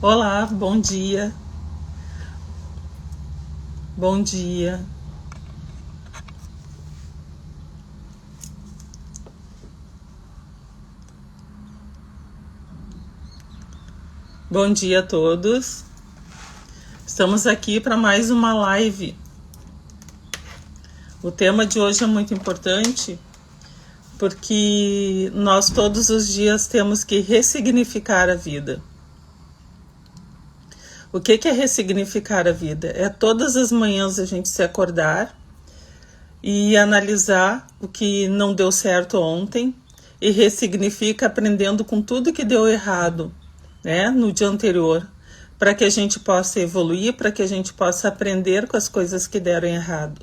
Olá, bom dia. Bom dia. Bom dia a todos. Estamos aqui para mais uma live. O tema de hoje é muito importante porque nós todos os dias temos que ressignificar a vida. O que é ressignificar a vida? É todas as manhãs a gente se acordar e analisar o que não deu certo ontem e ressignifica aprendendo com tudo que deu errado, né, no dia anterior, para que a gente possa evoluir, para que a gente possa aprender com as coisas que deram errado.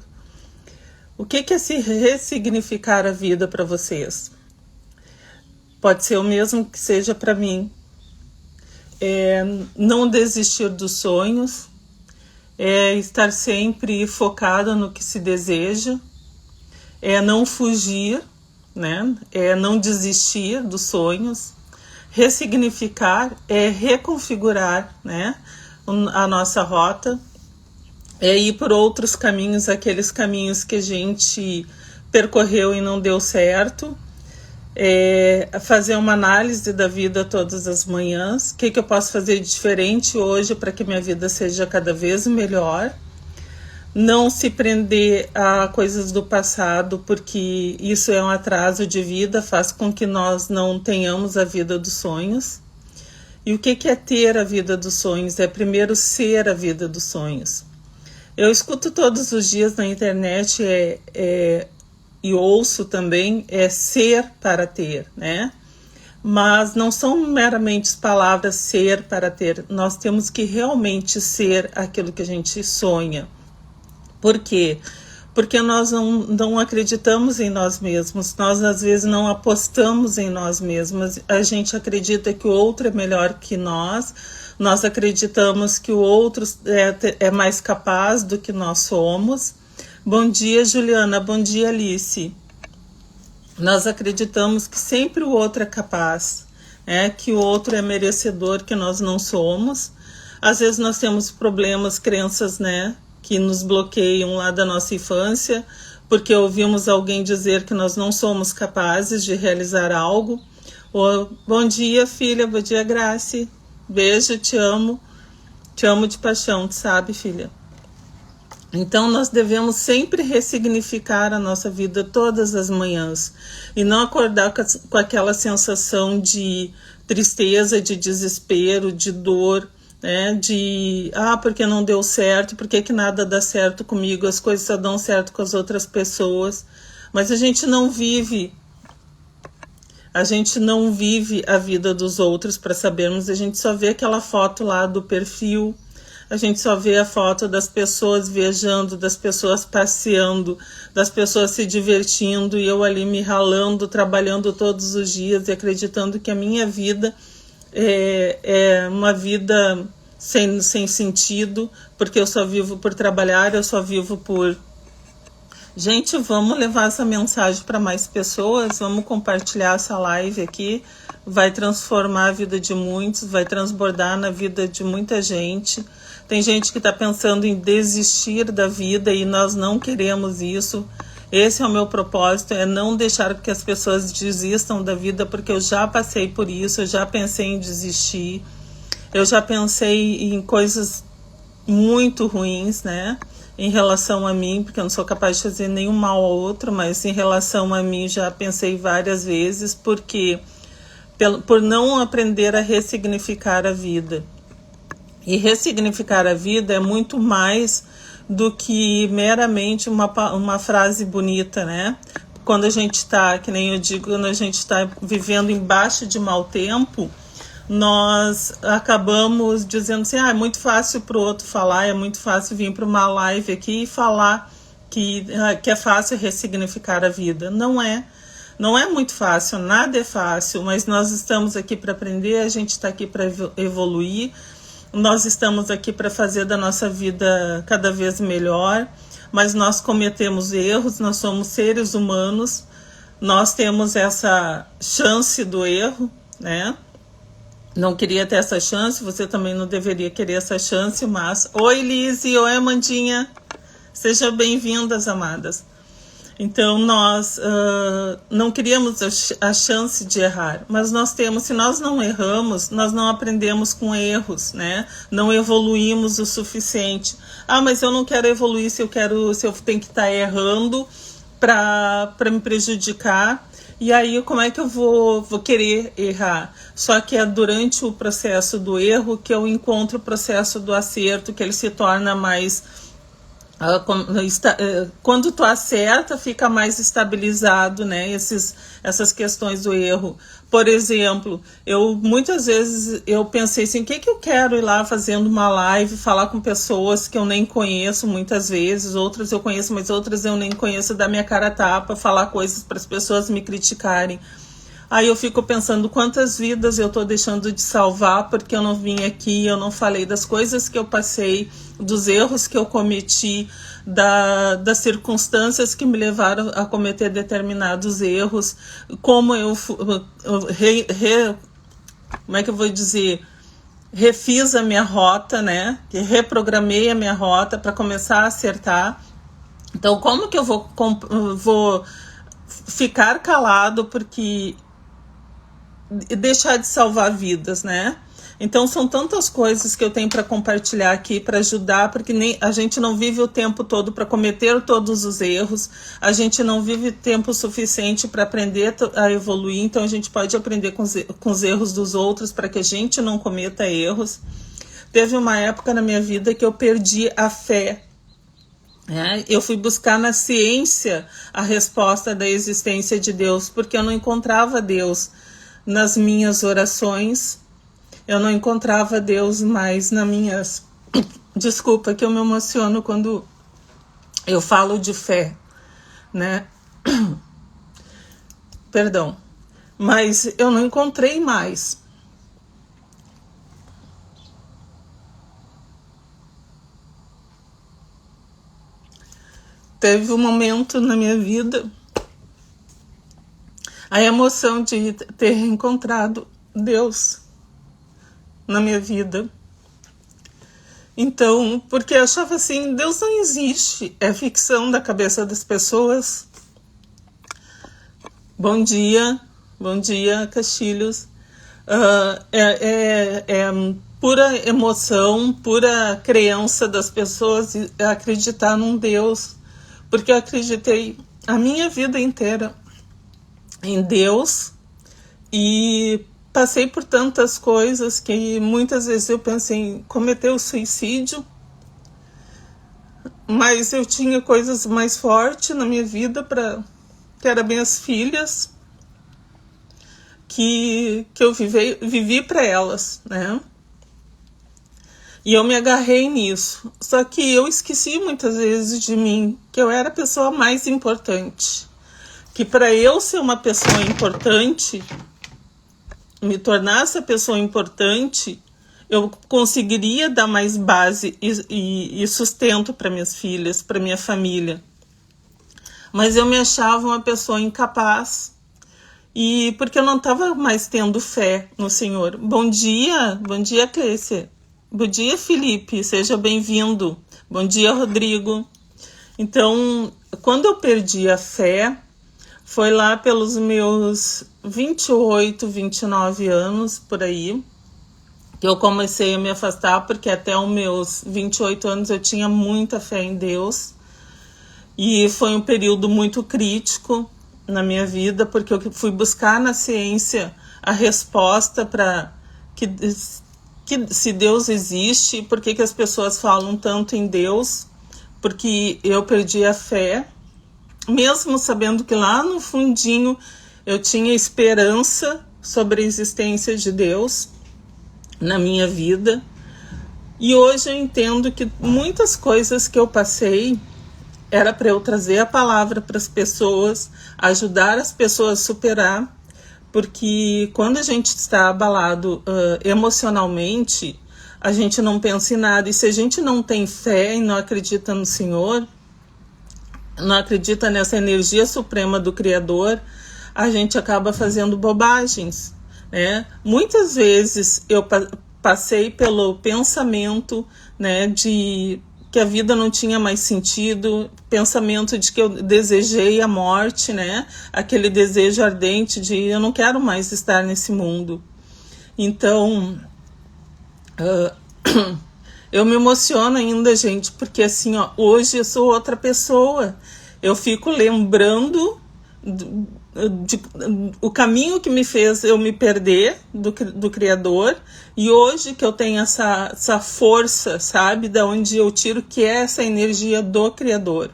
O que é se ressignificar a vida para vocês? Pode ser o mesmo que seja para mim. Não desistir dos sonhos, estar sempre focado no que se deseja, não fugir, né? Não desistir dos sonhos. Ressignificar é reconfigurar, né, a nossa rota, ir por outros caminhos, aqueles caminhos que a gente percorreu e não deu certo. Fazer uma análise da vida todas as manhãs. O que eu posso fazer de diferente hoje para que minha vida seja cada vez melhor. Não se prender a coisas do passado, porque isso é um atraso de vida, faz com que nós não tenhamos a vida dos sonhos. E o que é ter a vida dos sonhos? É primeiro ser a vida dos sonhos. Eu escuto todos os dias na internet e ouço também, ser para ter, né? Mas não são meramente palavras ser para ter. Nós temos que realmente ser aquilo que a gente sonha. Por quê? Porque nós não acreditamos em nós mesmos, nós às vezes não apostamos em nós mesmos, a gente acredita que o outro é melhor que nós acreditamos que o outro é mais capaz do que nós somos. Bom dia, Juliana, bom dia, Alice. Nós acreditamos que sempre o outro é capaz, que o outro é merecedor, que nós não somos. Às vezes nós temos problemas, crenças, né, que nos bloqueiam lá da nossa infância, porque ouvimos alguém dizer que nós não somos capazes de realizar algo. Bom dia, filha, bom dia, Grace. Beijo, te amo de paixão, tu sabe, filha? Então nós devemos sempre ressignificar a nossa vida todas as manhãs e não acordar com aquela sensação de tristeza, de desespero, de dor, né? Porque não deu certo, por que nada dá certo comigo, as coisas só dão certo com as outras pessoas. Mas a gente não vive a vida dos outros para sabermos, a gente só vê aquela foto lá do perfil, a gente só vê a foto das pessoas viajando, das pessoas passeando, das pessoas se divertindo e eu ali me ralando, trabalhando todos os dias e acreditando que a minha vida é uma vida sem sentido, porque eu só vivo por trabalhar, eu só vivo por... Gente, vamos levar essa mensagem para mais pessoas, vamos compartilhar essa live aqui, vai transformar a vida de muitos, vai transbordar na vida de muita gente. Tem gente que está pensando em desistir da vida e nós não queremos isso. Esse é o meu propósito, é não deixar que as pessoas desistam da vida, porque eu já passei por isso, eu já pensei em desistir, eu já pensei em coisas muito ruins, né? Em relação a mim, porque eu não sou capaz de fazer nenhum mal ao outro, mas em relação a mim já pensei várias vezes, porque por não aprender a ressignificar a vida. E ressignificar a vida é muito mais do que meramente uma frase bonita, né? Quando a gente está, que nem eu digo, quando a gente está vivendo embaixo de mau tempo, nós acabamos dizendo assim, é muito fácil para o outro falar, é muito fácil vir para uma live aqui e falar que é fácil ressignificar a vida. Não é muito fácil, nada é fácil, mas nós estamos aqui para aprender, a gente está aqui para evoluir, nós estamos aqui para fazer da nossa vida cada vez melhor, mas nós cometemos erros, nós somos seres humanos, nós temos essa chance do erro, né? não queria ter essa chance, você também não deveria querer essa chance, mas... Oi, Lizzie, oi, Amandinha, sejam bem-vindas, amadas. Então, nós não queríamos a chance de errar, mas nós temos, se nós não erramos, nós não aprendemos com erros, né? Não evoluímos o suficiente. Ah, mas eu não quero evoluir se eu tenho que estar errando para me prejudicar. E aí, como é que eu vou querer errar? Só que é durante o processo do erro que eu encontro o processo do acerto, que ele se torna mais... Quando tu acerta, fica mais estabilizado, né? Essas questões do erro. Por exemplo, muitas vezes eu pensei assim, o que eu quero ir lá fazendo uma live, falar com pessoas que eu nem conheço muitas vezes, outras eu conheço, mas outras eu nem conheço, dar minha cara a tapa, falar coisas para as pessoas me criticarem. Aí eu fico pensando quantas vidas eu estou deixando de salvar porque eu não vim aqui, eu não falei das coisas que eu passei, dos erros que eu cometi, das circunstâncias que me levaram a cometer determinados erros, como como é que eu vou dizer, refiz a minha rota, né? Reprogramei a minha rota para começar a acertar. Então, como que eu vou ficar calado porque deixar de salvar vidas, né? Então são tantas coisas que eu tenho para compartilhar aqui, para ajudar, porque a gente não vive o tempo todo para cometer todos os erros, a gente não vive tempo suficiente para aprender a evoluir, então a gente pode aprender com os erros dos outros para que a gente não cometa erros. Teve uma época na minha vida que eu perdi a fé. Eu fui buscar na ciência a resposta da existência de Deus, porque eu não encontrava Deus nas minhas orações, eu não encontrava Deus mais nas minhas... Desculpa que eu me emociono quando eu falo de fé, né? Perdão. Mas eu não encontrei mais. Teve um momento na minha vida, a emoção de ter encontrado Deus na minha vida. Então, porque eu achava assim, Deus não existe, é ficção da cabeça das pessoas. Bom dia, Castilhos. É pura emoção, pura crença das pessoas acreditar num Deus, porque eu acreditei a minha vida inteira em Deus e passei por tantas coisas que muitas vezes eu pensei em cometer o suicídio, mas eu tinha coisas mais fortes na minha vida, que eram minhas filhas, que eu vivi para elas, né? E eu me agarrei nisso. Só que eu esqueci muitas vezes de mim, que eu era a pessoa mais importante. Que para eu ser uma pessoa importante, me tornar essa pessoa importante, eu conseguiria dar mais base e sustento para minhas filhas, para minha família. Mas eu me achava uma pessoa incapaz, e porque eu não estava mais tendo fé no Senhor. Bom dia, Clécia. Bom dia, Felipe, seja bem-vindo. Bom dia, Rodrigo. Então, quando eu perdi a fé, foi lá pelos meus 28, 29 anos, por aí, que eu comecei a me afastar, porque até os meus 28 anos eu tinha muita fé em Deus. E foi um período muito crítico na minha vida, porque eu fui buscar na ciência a resposta para que se Deus existe, por que as pessoas falam tanto em Deus, porque eu perdi a fé, mesmo sabendo que lá no fundinho eu tinha esperança sobre a existência de Deus na minha vida. E hoje eu entendo que muitas coisas que eu passei era para eu trazer a palavra para as pessoas, ajudar as pessoas a superar, porque quando a gente está abalado emocionalmente, a gente não pensa em nada. E se a gente não tem fé e não acredita no Senhor, não acredita nessa energia suprema do Criador, a gente acaba fazendo bobagens, né? Muitas vezes eu passei pelo pensamento, né, de que a vida não tinha mais sentido, pensamento de que eu desejei a morte, né? Aquele desejo ardente de eu não quero mais estar nesse mundo. Então, eu me emociono ainda, gente, porque assim, ó, hoje eu sou outra pessoa. Eu fico lembrando o caminho que me fez eu me perder do Criador, e hoje que eu tenho essa força, sabe, da onde eu tiro, que é essa energia do Criador.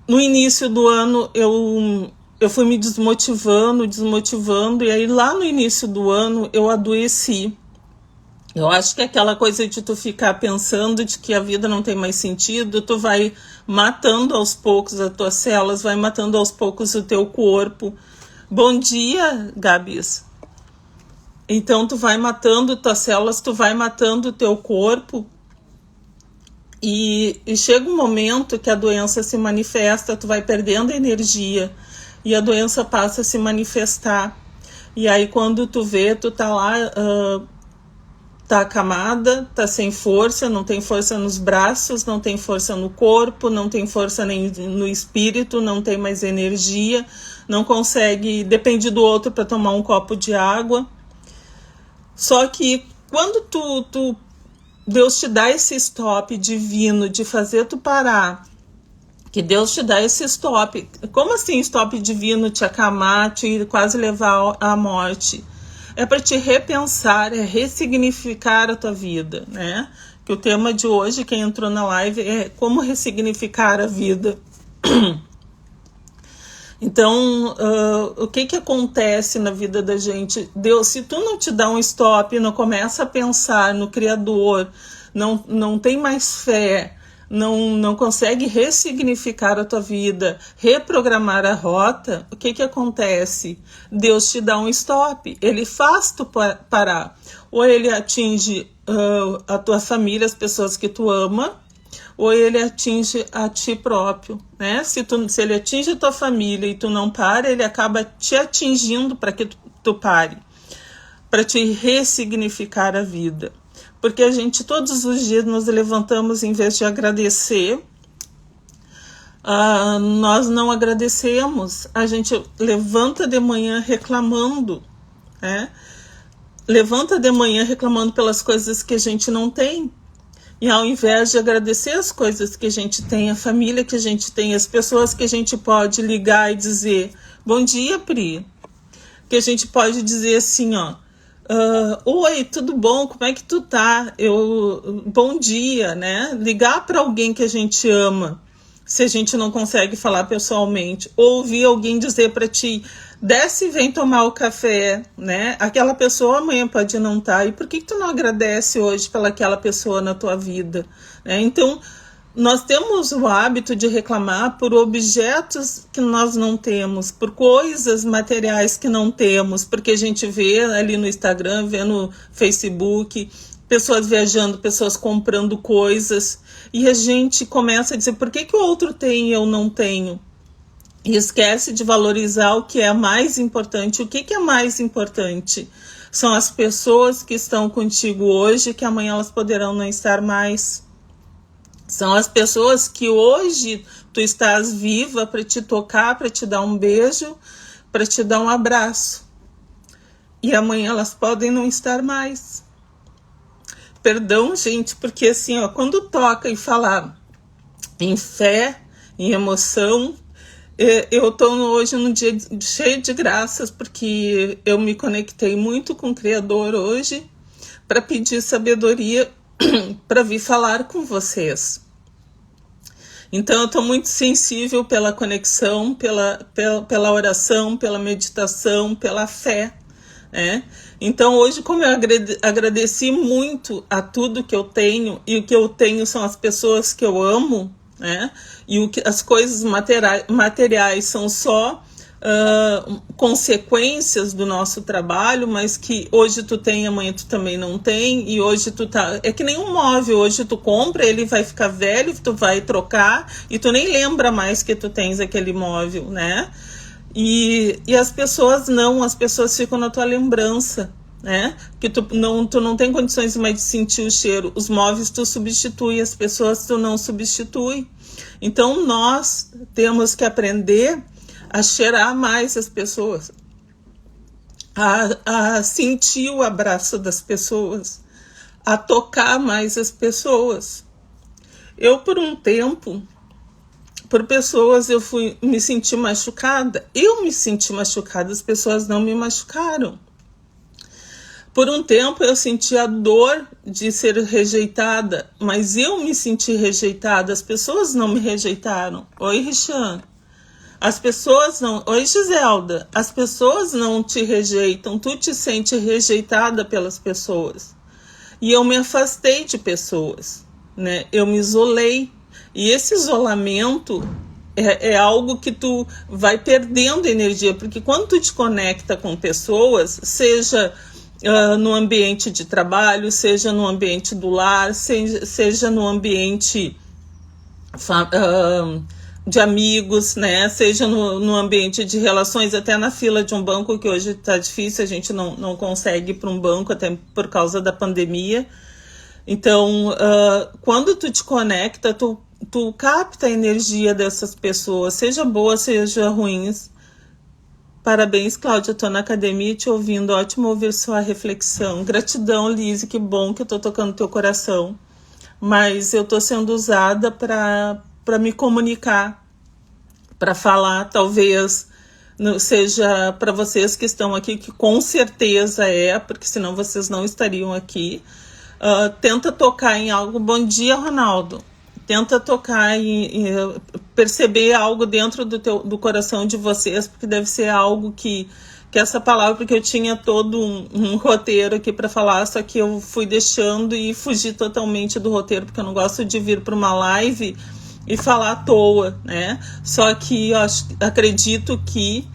No início do ano eu fui me desmotivando, e aí lá no início do ano eu adoeci. Eu acho que aquela coisa de tu ficar pensando de que a vida não tem mais sentido, tu vai matando aos poucos as tuas células, vai matando aos poucos o teu corpo. Bom dia, Gabis. Então tu vai matando tuas células, tu vai matando o teu corpo, e chega um momento que a doença se manifesta, tu vai perdendo energia e a doença passa a se manifestar. E aí quando tu vê, tu tá lá... tá acamada, tá sem força, não tem força nos braços, não tem força no corpo, não tem força nem no espírito, não tem mais energia, não consegue, depende do outro para tomar um copo de água. Só que quando Deus te dá esse stop divino de fazer tu parar, que Deus te dá esse stop, como assim stop divino, te acamar, te quase levar à morte? É para te repensar, é ressignificar a tua vida, né? Que o tema de hoje, quem entrou na live, é como ressignificar a vida. Então, o que acontece na vida da gente? Deus, se tu não te dá um stop, não começa a pensar no Criador, não tem mais fé, não consegue ressignificar a tua vida, reprogramar a rota, o que acontece? Deus te dá um stop, ele faz tu parar. Ou ele atinge a tua família, as pessoas que tu ama, ou ele atinge a ti próprio, né? Se ele atinge a tua família e tu não para, ele acaba te atingindo para que tu pare, para te ressignificar a vida. Porque a gente, todos os dias, nos levantamos, em vez de agradecer, nós não agradecemos. A gente levanta de manhã reclamando, né? Levanta de manhã reclamando pelas coisas que a gente não tem. E ao invés de agradecer as coisas que a gente tem, a família que a gente tem, as pessoas que a gente pode ligar e dizer, bom dia, Pri. Que a gente pode dizer assim, ó, oi, tudo bom? Como é que tu tá? Bom dia, né? Ligar para alguém que a gente ama, se a gente não consegue falar pessoalmente, ou ouvir alguém dizer para ti, desce e vem tomar o café, né? Aquela pessoa amanhã pode não estar. E por que tu não agradece hoje pelaquela pessoa na tua vida? Né? Então, nós temos o hábito de reclamar por objetos que nós não temos, por coisas materiais que não temos, porque a gente vê ali no Instagram, vê no Facebook, pessoas viajando, pessoas comprando coisas, e a gente começa a dizer, por que o outro tem e eu não tenho? E esquece de valorizar o que é mais importante. O que é mais importante? São as pessoas que estão contigo hoje, que amanhã elas poderão não estar mais. São as pessoas que hoje tu estás viva para te tocar, para te dar um beijo, para te dar um abraço. E amanhã elas podem não estar mais. Perdão, gente, porque assim, ó, quando toca e falar em fé, em emoção, eu estou hoje num dia cheio de graças, porque eu me conectei muito com o Criador hoje para pedir sabedoria para vir falar com vocês. Então eu estou muito sensível pela conexão, pela oração, pela meditação, pela fé, né? Então hoje, como eu agradeci muito a tudo que eu tenho, e o que eu tenho são as pessoas que eu amo, né? E as coisas materiais são só consequências do nosso trabalho, mas que hoje tu tem, amanhã tu também não tem, e hoje tu tá... É que nem um móvel, hoje tu compra, ele vai ficar velho, tu vai trocar, e tu nem lembra mais que tu tens aquele móvel, né? E as pessoas não, as pessoas ficam na tua lembrança, né? Que tu não tem condições mais de sentir o cheiro. Os móveis tu substitui, as pessoas tu não substitui. Então nós temos que aprender a cheirar mais as pessoas, a sentir o abraço das pessoas, a tocar mais as pessoas. Eu, por um tempo, por pessoas, eu me senti machucada. Eu me senti machucada, as pessoas não me machucaram. Por um tempo eu senti a dor de ser rejeitada, mas eu me senti rejeitada, as pessoas não me rejeitaram. Oi, Richan. As pessoas não... Oi, Giselda. As pessoas não te rejeitam, tu te sente rejeitada pelas pessoas. E eu me afastei de pessoas, né? Eu me isolei. E esse isolamento é algo que tu vai perdendo energia, porque quando tu te conecta com pessoas, seja no ambiente de trabalho, seja no ambiente do lar, seja no ambiente de amigos, né? Seja no ambiente de relações, até na fila de um banco, que hoje está difícil, a gente não consegue ir para um banco, até por causa da pandemia. Então, quando tu te conecta, tu capta a energia dessas pessoas, seja boa, seja ruins. Parabéns, Cláudia, estou na academia te ouvindo, ótimo ouvir sua reflexão. Gratidão, Lise, que bom que eu estou tocando teu coração. Mas eu estou sendo usada para me comunicar, para falar, talvez seja para vocês que estão aqui, que com certeza porque senão vocês não estariam aqui. Tenta tocar em algo. Bom dia, Ronaldo. Tenta tocar e perceber algo dentro do coração de vocês, porque deve ser algo que essa palavra, porque eu tinha todo um roteiro aqui para falar, só que eu fui deixando e fugi totalmente do roteiro, porque eu não gosto de vir para uma live e falar à toa, né? Só que eu acredito que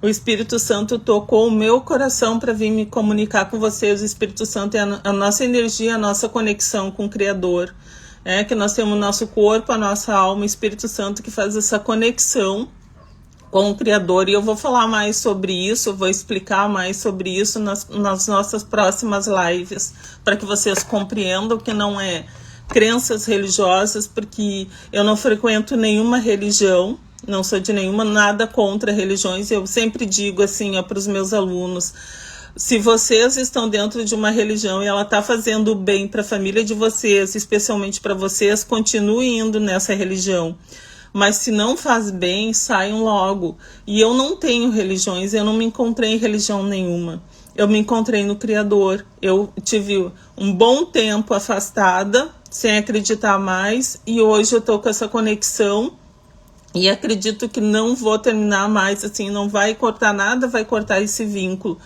o Espírito Santo tocou o meu coração para vir me comunicar com vocês. O Espírito Santo é a nossa energia, a nossa conexão com o Criador. Que nós temos o nosso corpo, a nossa alma, o Espírito Santo que faz essa conexão com o Criador. E eu vou falar mais sobre isso, eu vou explicar mais sobre isso nas nossas próximas lives, para que vocês compreendam que não é crenças religiosas, porque eu não frequento nenhuma religião, não sou de nenhuma, nada contra religiões. Eu sempre digo assim para os meus alunos: se vocês estão dentro de uma religião e ela está fazendo bem para a família de vocês, especialmente para vocês, continuem indo nessa religião. Mas se não faz bem, saiam logo. E eu não tenho religiões, eu não me encontrei em religião nenhuma. Eu me encontrei no Criador. Eu tive um bom tempo afastada, sem acreditar mais, e hoje eu estou com essa conexão. E acredito que não vou terminar mais, assim, não vai cortar nada, vai cortar esse vínculo.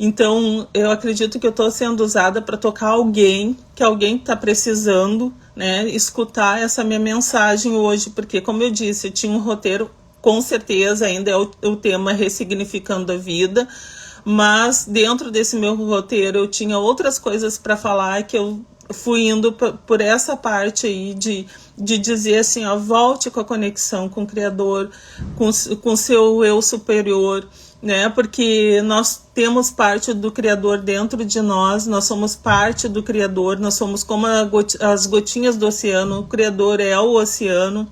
Então, eu acredito que eu estou sendo usada para tocar alguém, que alguém está precisando, né, escutar essa minha mensagem hoje, porque, como eu disse, eu tinha um roteiro, com certeza ainda é o tema Ressignificando a Vida, mas dentro desse meu roteiro eu tinha outras coisas para falar, que eu fui indo por essa parte aí de dizer assim, volte com a conexão com o Criador, com o seu eu superior, né? Porque nós temos parte do Criador dentro de nós somos parte do Criador, nós somos como as gotinhas do oceano. O Criador é o oceano,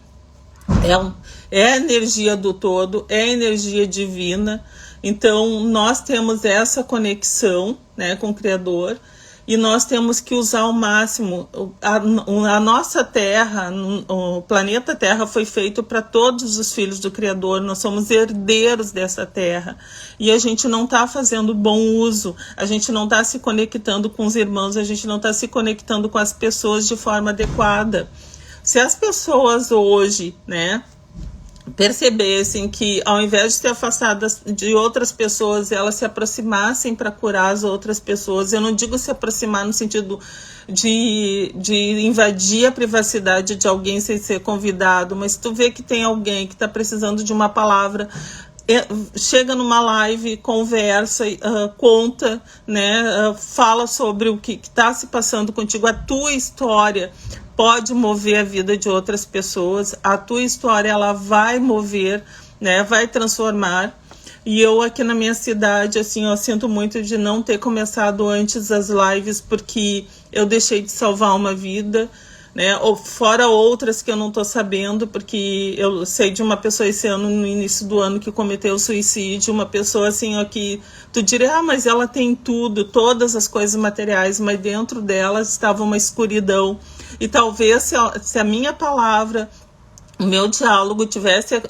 é a energia do todo, é a energia divina. Então nós temos essa conexão, né, com o Criador, e nós temos que usar ao máximo. A nossa Terra, o planeta Terra foi feito para todos os filhos do Criador, nós somos herdeiros dessa Terra, e a gente não está fazendo bom uso, a gente não está se conectando com os irmãos, a gente não está se conectando com as pessoas de forma adequada. Se as pessoas hoje, né, percebessem que, ao invés de ser afastadas de outras pessoas, elas se aproximassem para curar as outras pessoas. Eu não digo se aproximar no sentido de invadir a privacidade de alguém sem ser convidado, mas tu vê que tem alguém que está precisando de uma palavra, chega numa live, conversa, conta, né, fala sobre o que está se passando contigo, a tua história pode mover a vida de outras pessoas, a tua história ela vai mover né? Vai transformar. E eu aqui na minha cidade, assim, eu sinto muito de não ter começado antes as lives, porque eu deixei de salvar uma vida, né? Ou fora outras que eu não tô sabendo, porque eu sei de uma pessoa esse ano, no início do ano, que cometeu suicídio, uma pessoa assim, ó, que tu diria, mas ela tem tudo, todas as coisas materiais, mas dentro dela estava uma escuridão. E talvez se a minha palavra, o meu diálogo tivesse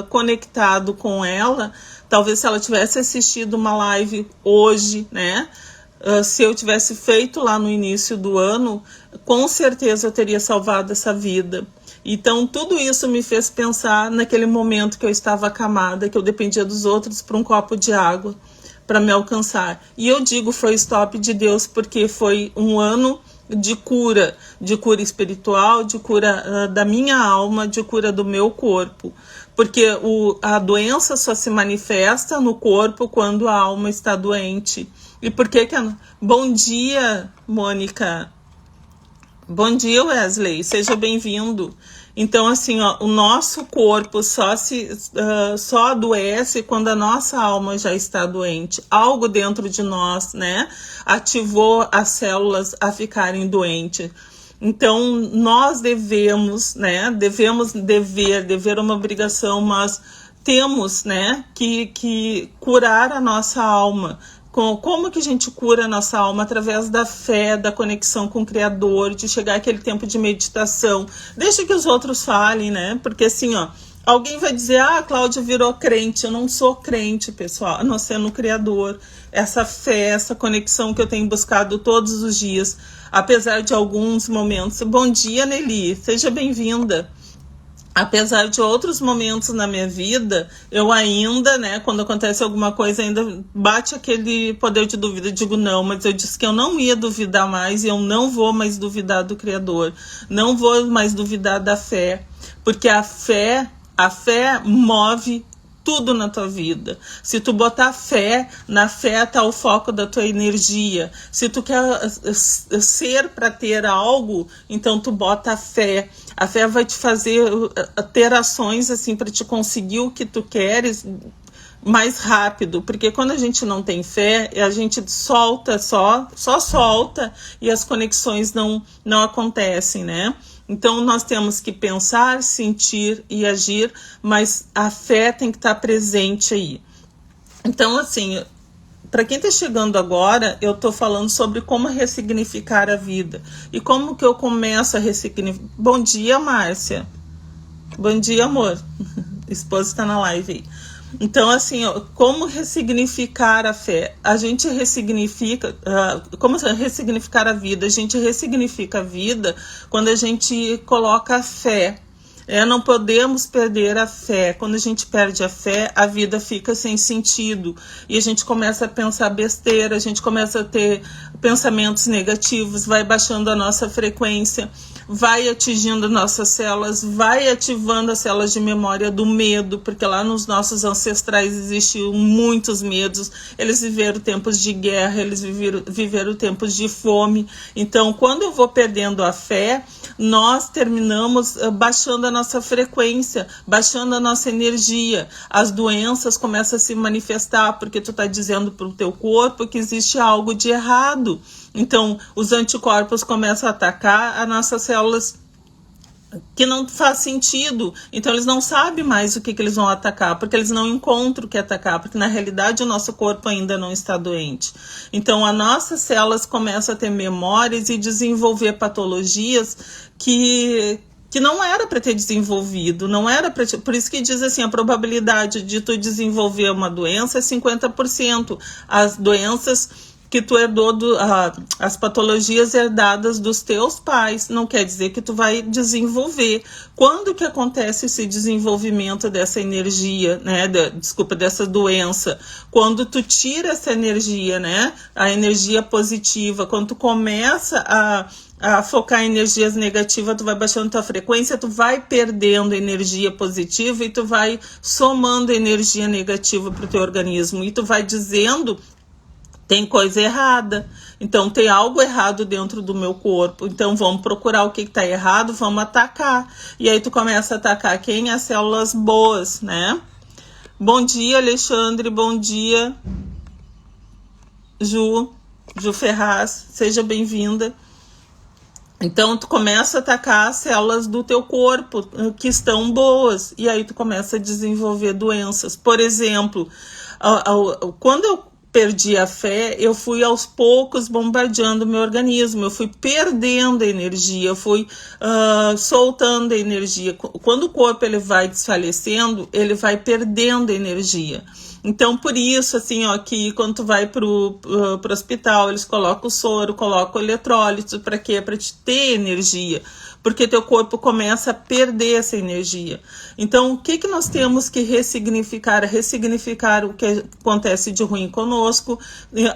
conectado com ela, talvez se ela tivesse assistido uma live hoje, né? Se eu tivesse feito lá no início do ano, com certeza eu teria salvado essa vida. Então, tudo isso me fez pensar naquele momento que eu estava acamada, que eu dependia dos outros para um copo de água para me alcançar. E eu digo, foi stop de Deus, porque foi um ano de cura espiritual, de cura da minha alma, de cura do meu corpo. Porque a doença só se manifesta no corpo quando a alma está doente. E por que que... Bom dia, Mônica. Bom dia, Wesley. Seja bem-vindo. Então, assim, ó, o nosso corpo só adoece quando a nossa alma já está doente. Algo dentro de nós, né, ativou as células a ficarem doentes. Então, nós devemos, né, dever uma obrigação, mas temos, né, que curar a nossa alma. Como que a gente cura a nossa alma? Através da fé, da conexão com o Criador, de chegar àquele tempo de meditação. Deixa que os outros falem, né? Porque assim, ó, alguém vai dizer, a Cláudia virou crente. Eu não sou crente, pessoal, a não ser no Criador. Essa fé, essa conexão que eu tenho buscado todos os dias, apesar de alguns momentos. Bom dia, Nelly, seja bem-vinda. Apesar de outros momentos na minha vida, eu ainda, né, quando acontece alguma coisa, ainda bate aquele poder de dúvida. Eu digo não, mas eu disse que eu não ia duvidar mais e eu não vou mais duvidar do Criador. Não vou mais duvidar da fé, porque a fé move tudo na tua vida. Se tu botar fé, na fé tá o foco da tua energia. Se tu quer ser para ter algo, então tu bota a fé. A fé vai te fazer ter ações assim para te conseguir o que tu queres mais rápido, porque quando a gente não tem fé, a gente solta, só solta e as conexões não acontecem, né? Então, nós temos que pensar, sentir e agir, mas a fé tem que estar presente aí. Então, assim, para quem está chegando agora, eu estou falando sobre como ressignificar a vida. E como que eu começo a ressignificar... Bom dia, Márcia. Bom dia, amor. A esposa está na live aí. Então, assim, como ressignificar a fé? A gente ressignifica... como ressignificar a vida? A gente ressignifica a vida quando a gente coloca a fé. Não podemos perder a fé. Quando a gente perde a fé, a vida fica sem sentido. E a gente começa a pensar besteira, a gente começa a ter pensamentos negativos, vai baixando a nossa frequência, vai atingindo nossas células, vai ativando as células de memória do medo, porque lá nos nossos ancestrais existiam muitos medos. Eles viveram tempos de guerra, eles viveram tempos de fome. Então, quando eu vou perdendo a fé, nós terminamos baixando a nossa frequência, baixando a nossa energia. As doenças começam a se manifestar porque tu está dizendo para o teu corpo que existe algo de errado. Então, os anticorpos começam a atacar as nossas células que não faz sentido. Então, eles não sabem mais o que eles vão atacar, porque eles não encontram o que atacar, porque na realidade o nosso corpo ainda não está doente. Então, as nossas células começam a ter memórias e desenvolver patologias que não era para ter desenvolvido, não era para ter... Por isso que diz assim, a probabilidade de tu desenvolver uma doença é 50%. As doenças que tu herdou, as patologias herdadas dos teus pais, não quer dizer que tu vai desenvolver. Quando que acontece esse desenvolvimento dessa energia, né? Dessa doença? Quando tu tira essa energia, né? A energia positiva, quando tu começa a focar em energias negativas, tu vai baixando tua frequência, tu vai perdendo energia positiva e tu vai somando energia negativa para o teu organismo. E tu vai dizendo... Tem coisa errada, então tem algo errado dentro do meu corpo, então vamos procurar o que está errado, vamos atacar. E aí tu começa a atacar quem? As células boas, né? Bom dia, Alexandre, bom dia, Ju Ferraz, seja bem-vinda. Então, tu começa a atacar as células do teu corpo que estão boas, e aí tu começa a desenvolver doenças. Por exemplo, quando eu perdi a fé, eu fui aos poucos bombardeando o meu organismo, eu fui perdendo energia, eu fui soltando a energia. Quando o corpo ele vai desfalecendo, ele vai perdendo energia. Então, por isso, assim, ó, que quando tu vai pro hospital, eles colocam o soro, colocam o eletrólito, para quê? Para te ter energia, porque teu corpo começa a perder essa energia. Então, o que nós temos que ressignificar? Ressignificar o que acontece de ruim conosco,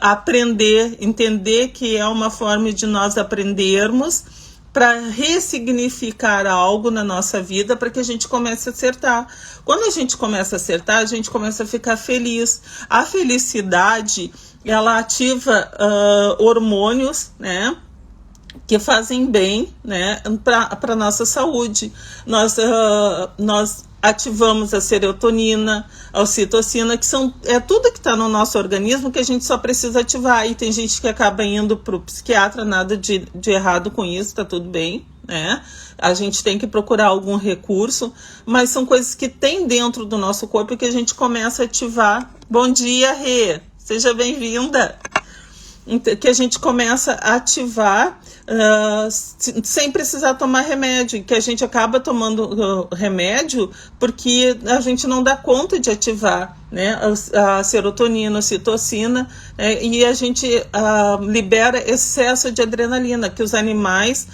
aprender, entender que é uma forma de nós aprendermos para ressignificar algo na nossa vida para que a gente comece a acertar. Quando a gente começa a acertar, a gente começa a ficar feliz. A felicidade, ela ativa hormônios, né, que fazem bem, né, para a nossa saúde. Nós ativamos a serotonina, a ocitocina, que é tudo que está no nosso organismo que a gente só precisa ativar. E tem gente que acaba indo para o psiquiatra, nada de errado com isso, tá tudo bem, né? A gente tem que procurar algum recurso, mas são coisas que tem dentro do nosso corpo que a gente começa a ativar. Bom dia, Rê! Seja bem-vinda! Que a gente começa a ativar sem precisar tomar remédio, que a gente acaba tomando remédio porque a gente não dá conta de ativar, né, a serotonina, a ocitocina, e a gente libera excesso de adrenalina, que os animais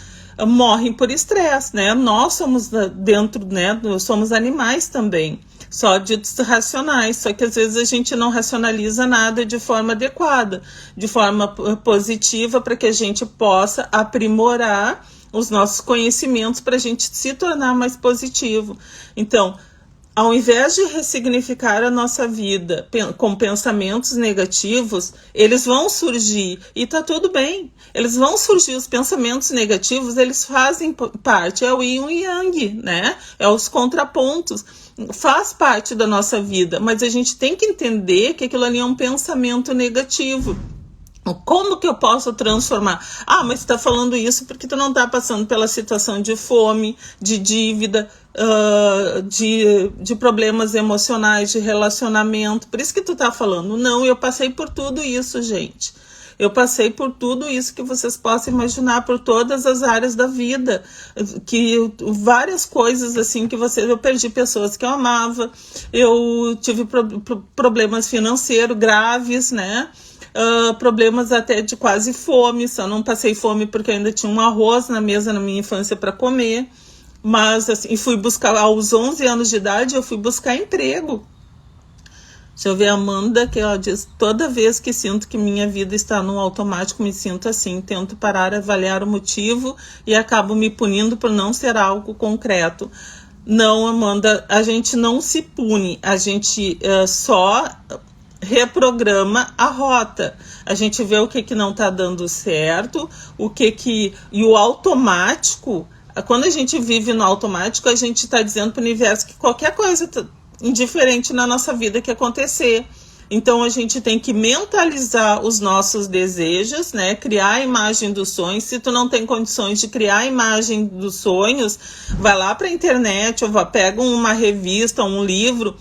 morrem por estresse, né? Nós somos dentro, né? Somos animais também, só ditos racionais, só que às vezes a gente não racionaliza nada de forma adequada, de forma positiva, para que a gente possa aprimorar os nossos conhecimentos para a gente se tornar mais positivo. Então, ao invés de ressignificar a nossa vida com pensamentos negativos, eles vão surgir e tá tudo bem. Eles vão surgir, os pensamentos negativos, eles fazem parte, é o yin e yang, né? É os contrapontos. Faz parte da nossa vida, mas a gente tem que entender que aquilo ali é um pensamento negativo. Como que eu posso transformar? Ah, mas você está falando isso porque tu não está passando pela situação de fome, de dívida, de problemas emocionais, de relacionamento. Por isso que tu está falando. Não, eu passei por tudo isso, gente. Eu passei por tudo isso que vocês possam imaginar, por todas as áreas da vida, que várias coisas assim que eu perdi pessoas que eu amava, eu tive problemas financeiros graves, né? Problemas até de quase fome, só não passei fome porque eu ainda tinha um arroz na mesa na minha infância para comer, mas assim, fui buscar, aos 11 anos de idade eu fui buscar emprego. Deixa eu ver a Amanda, que ela diz: toda vez que sinto que minha vida está no automático, me sinto assim, tento parar, avaliar o motivo e acabo me punindo por não ser algo concreto. Não, Amanda, a gente não se pune, a gente só reprograma a rota. A gente vê o que não está dando certo, e o automático, quando a gente vive no automático, a gente está dizendo para o universo que qualquer coisa indiferente na nossa vida que acontecer. Então a gente tem que mentalizar os nossos desejos, né? Criar a imagem dos sonhos. Se tu não tem condições de criar a imagem dos sonhos, vai lá para a internet, ou pega uma revista, um livro,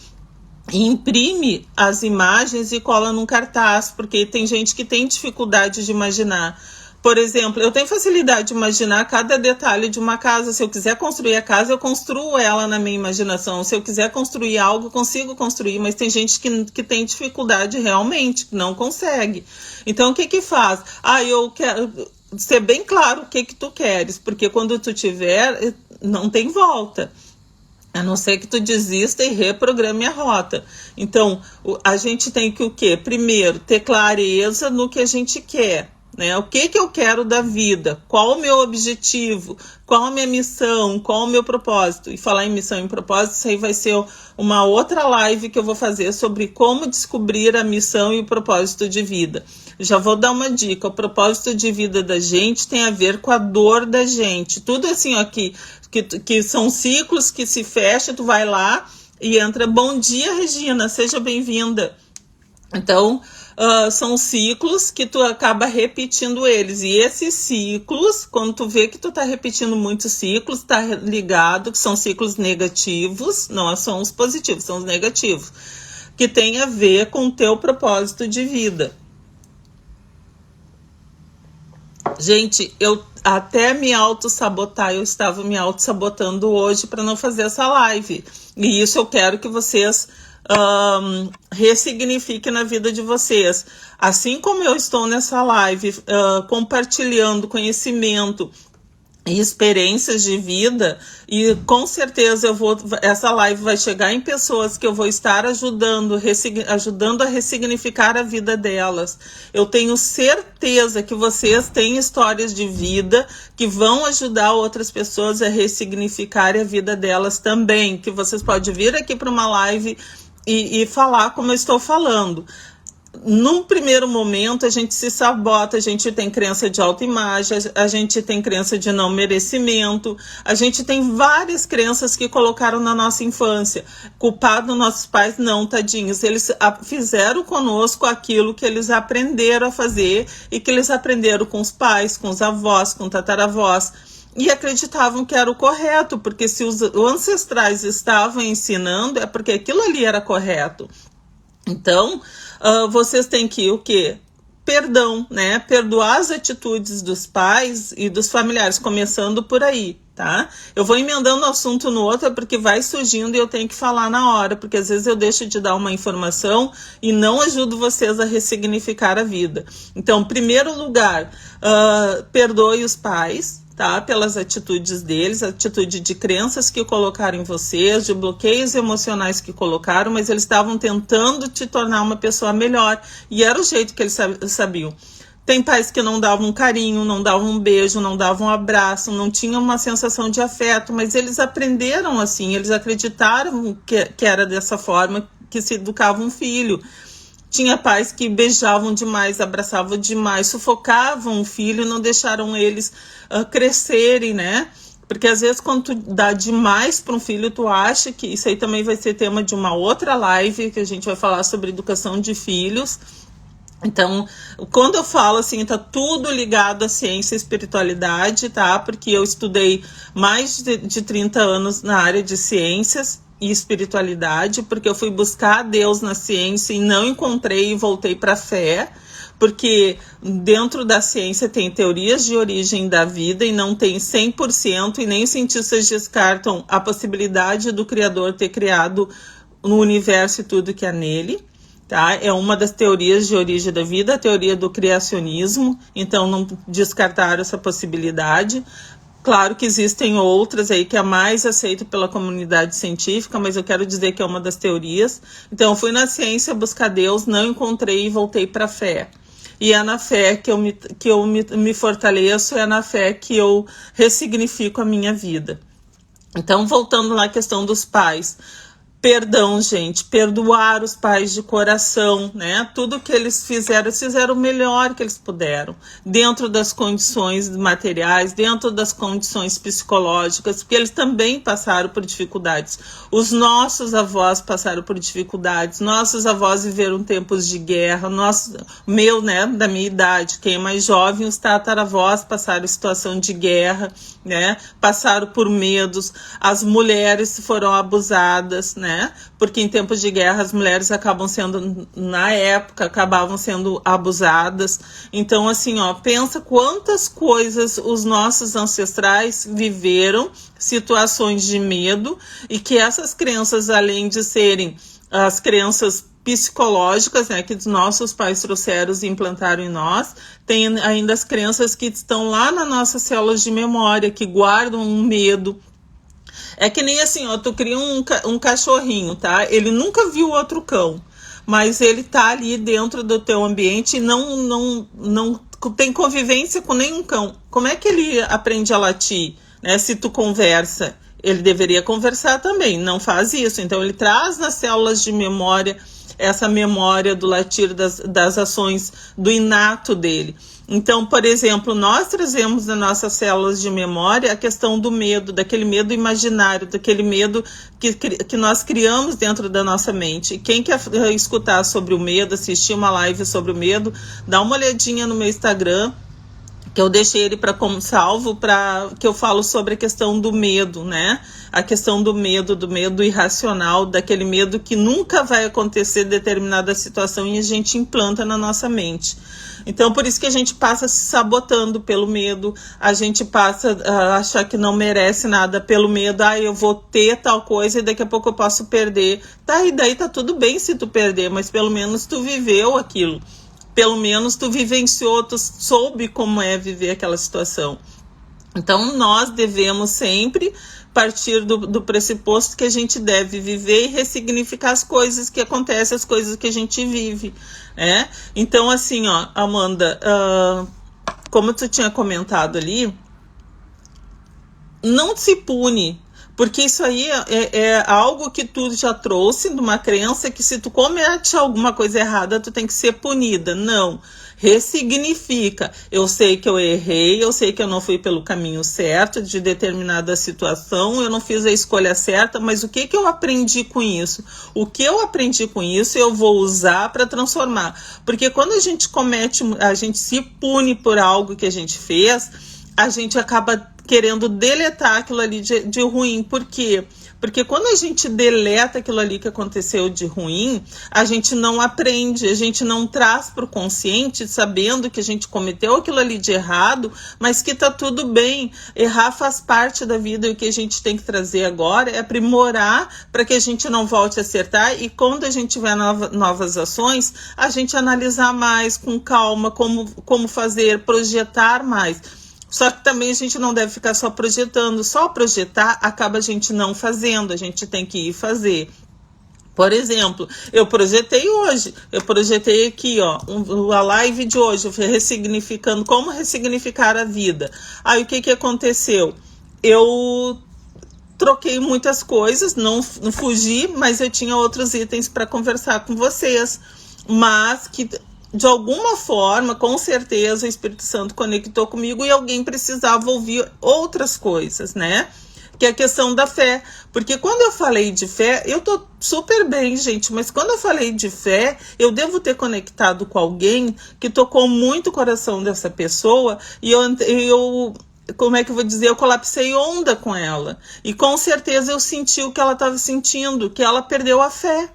e imprime as imagens e cola num cartaz, porque tem gente que tem dificuldade de imaginar. Por exemplo, eu tenho facilidade de imaginar cada detalhe de uma casa. Se eu quiser construir a casa, eu construo ela na minha imaginação. Se eu quiser construir algo, eu consigo construir, mas tem gente que tem dificuldade realmente, que não consegue. Então, o que faz? Eu quero ser bem claro o que tu queres, porque quando tu tiver, não tem volta. A não ser que tu desista e reprograme a rota. Então, a gente tem que o quê? Primeiro, ter clareza no que a gente quer. Né? O que eu quero da vida? Qual o meu objetivo? Qual a minha missão? Qual o meu propósito? E falar em missão e propósito, isso aí vai ser uma outra live que eu vou fazer sobre como descobrir a missão e o propósito de vida. Já vou dar uma dica: o propósito de vida da gente tem a ver com a dor da gente. Tudo assim, ó, que são ciclos que se fecham, tu vai lá e entra, bom dia, Regina, seja bem-vinda. Então, são ciclos que tu acaba repetindo eles. E esses ciclos, quando tu vê que tu tá repetindo muitos ciclos, tá ligado que são ciclos negativos, não são os positivos, são os negativos, que tem a ver com o teu propósito de vida. Gente, eu até me auto-sabotar, eu estava me auto-sabotando hoje para não fazer essa live. E isso eu quero que vocês ressignifiquem na vida de vocês. Assim como eu estou nessa live compartilhando conhecimento e experiências de vida, e com certeza essa live vai chegar em pessoas que eu vou estar ajudando a ressignificar a vida delas. Eu tenho certeza que vocês têm histórias de vida que vão ajudar outras pessoas a ressignificar a vida delas também, que vocês podem vir aqui para uma live e falar como eu estou falando. Num primeiro momento, a gente se sabota, a gente tem crença de autoimagem, a gente tem crença de não merecimento, a gente tem várias crenças que colocaram na nossa infância. Culpado nossos pais, não, tadinhos. Eles fizeram conosco aquilo que eles aprenderam a fazer e que eles aprenderam com os pais, com os avós, com tataravós. E acreditavam que era o correto, porque se os ancestrais estavam ensinando, é porque aquilo ali era correto. Então, vocês têm que o quê? Perdão, né? Perdoar as atitudes dos pais e dos familiares, começando por aí, tá? Eu vou emendando um assunto no outro, porque vai surgindo e eu tenho que falar na hora, porque às vezes eu deixo de dar uma informação e não ajudo vocês a ressignificar a vida. Então, em primeiro lugar, perdoe os pais, tá? Pelas atitudes deles, atitude de crenças que colocaram em vocês, de bloqueios emocionais que colocaram, mas eles estavam tentando te tornar uma pessoa melhor, e era o jeito que eles sabiam. Tem pais que não davam um carinho, não davam um beijo, não davam um abraço, não tinham uma sensação de afeto, mas eles aprenderam assim, eles acreditaram que era dessa forma que se educava um filho. Tinha pais que beijavam demais, abraçavam demais, sufocavam o filho e não deixaram eles crescerem, né? Porque às vezes quando tu dá demais para um filho, tu acha que... Isso aí também vai ser tema de uma outra live, que a gente vai falar sobre educação de filhos. Então, quando eu falo assim, tá tudo ligado à ciência e espiritualidade, tá? Porque eu estudei mais de 30 anos na área de ciências e espiritualidade, porque eu fui buscar Deus na ciência e não encontrei e voltei para a fé, porque dentro da ciência tem teorias de origem da vida e não tem 100%, e nem os cientistas descartam a possibilidade do Criador ter criado no universo e tudo que há nele. Tá? É uma das teorias de origem da vida, a teoria do criacionismo, então não descartaram essa possibilidade. Claro que existem outras aí que é mais aceito pela comunidade científica, mas eu quero dizer que é uma das teorias. Então, eu fui na ciência buscar Deus, não encontrei e voltei para a fé. E é na fé que eu me fortaleço, é na fé que eu ressignifico a minha vida. Então, voltando lá à questão dos pais. Perdão, gente, perdoar os pais de coração, né? Tudo que eles fizeram o melhor que eles puderam, dentro das condições materiais, dentro das condições psicológicas, porque eles também passaram por dificuldades. Os nossos avós passaram por dificuldades, nossos avós viveram tempos de guerra, né, da minha idade, quem é mais jovem, os tataravós passaram situação de guerra, né? Passaram por medos, as mulheres foram abusadas, né? Porque em tempos de guerra as mulheres acabavam sendo abusadas. Então, assim, ó, pensa quantas coisas os nossos ancestrais viveram, situações de medo, e que essas crenças, além de serem as crenças psicológicas, né, que os nossos pais trouxeram e implantaram em nós, tem ainda as crenças que estão lá nas nossas células de memória, que guardam um medo. É que nem assim, ó, tu cria um cachorrinho, tá? Ele nunca viu outro cão, mas ele tá ali dentro do teu ambiente e não tem convivência com nenhum cão. Como é que ele aprende a latir, né? Se tu conversa, ele deveria conversar também, não faz isso. Então ele traz nas células de memória essa memória do latir das ações do inato dele. Então, por exemplo, nós trazemos nas nossas células de memória a questão do medo, daquele medo imaginário, daquele medo que nós criamos dentro da nossa mente. E quem quer escutar sobre o medo, assistir uma live sobre o medo, dá uma olhadinha no meu Instagram, que eu deixei ele para como salvo, para que eu falo sobre a questão do medo, né? A questão do medo irracional, daquele medo que nunca vai acontecer determinada situação e a gente implanta na nossa mente. Então, por isso que a gente passa se sabotando pelo medo, a gente passa a achar que não merece nada pelo medo. Eu vou ter tal coisa e daqui a pouco eu posso perder. Tá, e daí tá tudo bem se tu perder, mas pelo menos tu viveu aquilo. Pelo menos tu vivenciou, tu soube como é viver aquela situação. Então, nós devemos sempre partir do pressuposto que a gente deve viver e ressignificar as coisas que acontecem, as coisas que a gente vive, né? Então, assim, ó, Amanda, como tu tinha comentado ali, não se pune, porque isso aí é algo que tu já trouxe de uma crença que se tu comete alguma coisa errada, tu tem que ser punida. Não, ressignifica. Eu sei que eu errei, eu sei que eu não fui pelo caminho certo de determinada situação, eu não fiz a escolha certa, mas o que eu aprendi com isso? O que eu aprendi com isso eu vou usar para transformar. Porque quando a gente se pune por algo que a gente fez, a gente acaba querendo deletar aquilo ali de ruim. Por quê? Porque quando a gente deleta aquilo ali que aconteceu de ruim, a gente não aprende, a gente não traz para o consciente, sabendo que a gente cometeu aquilo ali de errado, mas que tá tudo bem. Errar faz parte da vida e o que a gente tem que trazer agora é aprimorar para que a gente não volte a acertar e quando a gente tiver novas ações, a gente analisar mais, com calma, como fazer, projetar mais. Só que também a gente não deve ficar só projetando. Só projetar acaba a gente não fazendo. A gente tem que ir fazer. Por exemplo, eu projetei hoje. Eu projetei aqui, ó, a live de hoje, ressignificando, como ressignificar a vida. Aí o que aconteceu? Eu troquei muitas coisas, não fugi, mas eu tinha outros itens para conversar com vocês. Mas que de alguma forma, com certeza, o Espírito Santo conectou comigo e alguém precisava ouvir outras coisas, né? Que é a questão da fé. Porque quando eu falei de fé, eu tô super bem, gente, mas quando eu falei de fé, eu devo ter conectado com alguém que tocou muito o coração dessa pessoa e eu como é que eu vou dizer, eu colapsei onda com ela. E com certeza eu senti o que ela estava sentindo, que ela perdeu a fé.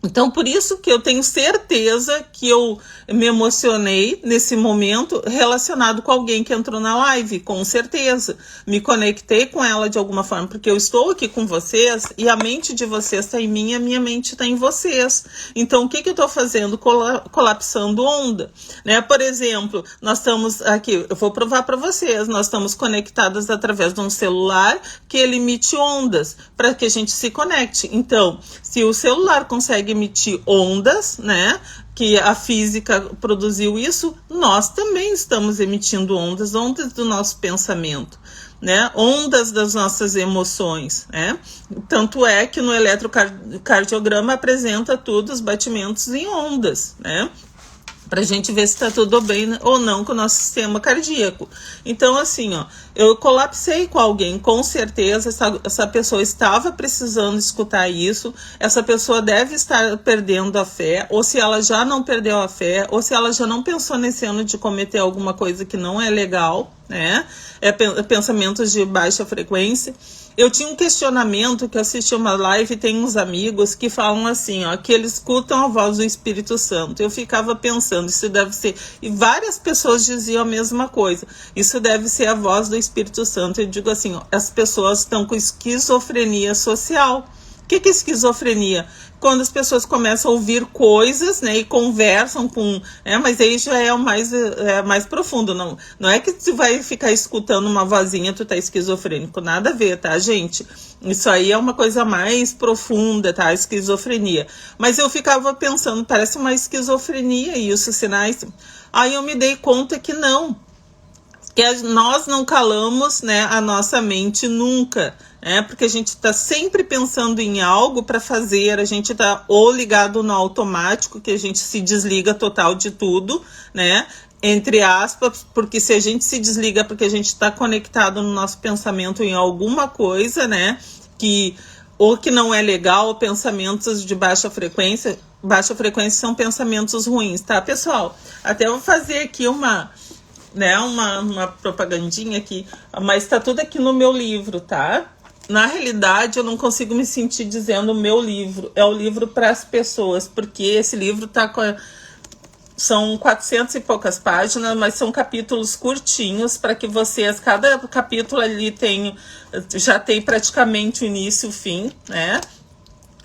Então, por isso que eu tenho certeza que eu me emocionei nesse momento relacionado com alguém que entrou na live, com certeza. Me conectei com ela de alguma forma, porque eu estou aqui com vocês e a mente de vocês está em mim e a minha mente está em vocês. Então, o que eu estou fazendo? Colapsando onda, né? Por exemplo, nós estamos aqui, eu vou provar para vocês, nós estamos conectadas através de um celular que ele emite ondas para que a gente se conecte. Então, se o celular consegue emitir ondas, né, que a física produziu isso, nós também estamos emitindo ondas do nosso pensamento, né, ondas das nossas emoções, né, tanto é que no eletrocardiograma apresenta tudo os batimentos em ondas, né, pra gente ver se tá tudo bem ou não com o nosso sistema cardíaco. Então, assim, ó, eu colapsei com alguém, com certeza, essa pessoa estava precisando escutar isso, essa pessoa deve estar perdendo a fé, ou se ela já não perdeu a fé, ou se ela já não pensou nesse ano de cometer alguma coisa que não é legal, né, pensamentos de baixa frequência. Eu tinha um questionamento que eu assisti uma live e tem uns amigos que falam assim, ó, que eles escutam a voz do Espírito Santo. Eu ficava pensando, isso deve ser... E várias pessoas diziam a mesma coisa. Isso deve ser a voz do Espírito Santo. Eu digo assim, ó, as pessoas estão com esquizofrenia social. O que é esquizofrenia? Quando as pessoas começam a ouvir coisas, né, e conversam com... mas aí já é o mais profundo. Não é que tu vai ficar escutando uma vozinha, tu tá esquizofrênico. Nada a ver, tá, gente? Isso aí é uma coisa mais profunda, tá? A esquizofrenia. Mas eu ficava pensando, parece uma esquizofrenia isso, sinais. Aí eu me dei conta que não. nós não calamos, né, a nossa mente nunca, né, porque a gente está sempre pensando em algo para fazer, a gente está ou ligado no automático, que a gente se desliga total de tudo, né, entre aspas, porque se a gente se desliga porque a gente está conectado no nosso pensamento em alguma coisa, né, ou que não é legal, ou pensamentos de baixa frequência são pensamentos ruins, tá, pessoal? Até eu vou fazer aqui uma propagandinha aqui, mas tá tudo aqui no meu livro, tá? Na realidade, eu não consigo me sentir dizendo o meu livro, é o livro para as pessoas, porque esse livro são 400 e poucas páginas, mas são capítulos curtinhos para que vocês, cada capítulo ali já tem praticamente o início e o fim, né?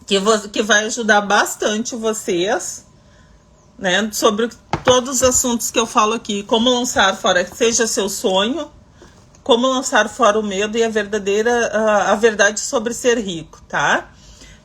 Que vai ajudar bastante vocês, né, sobre todos os assuntos que eu falo aqui, como lançar fora, seja seu sonho, como lançar fora o medo e a verdade sobre ser rico, tá?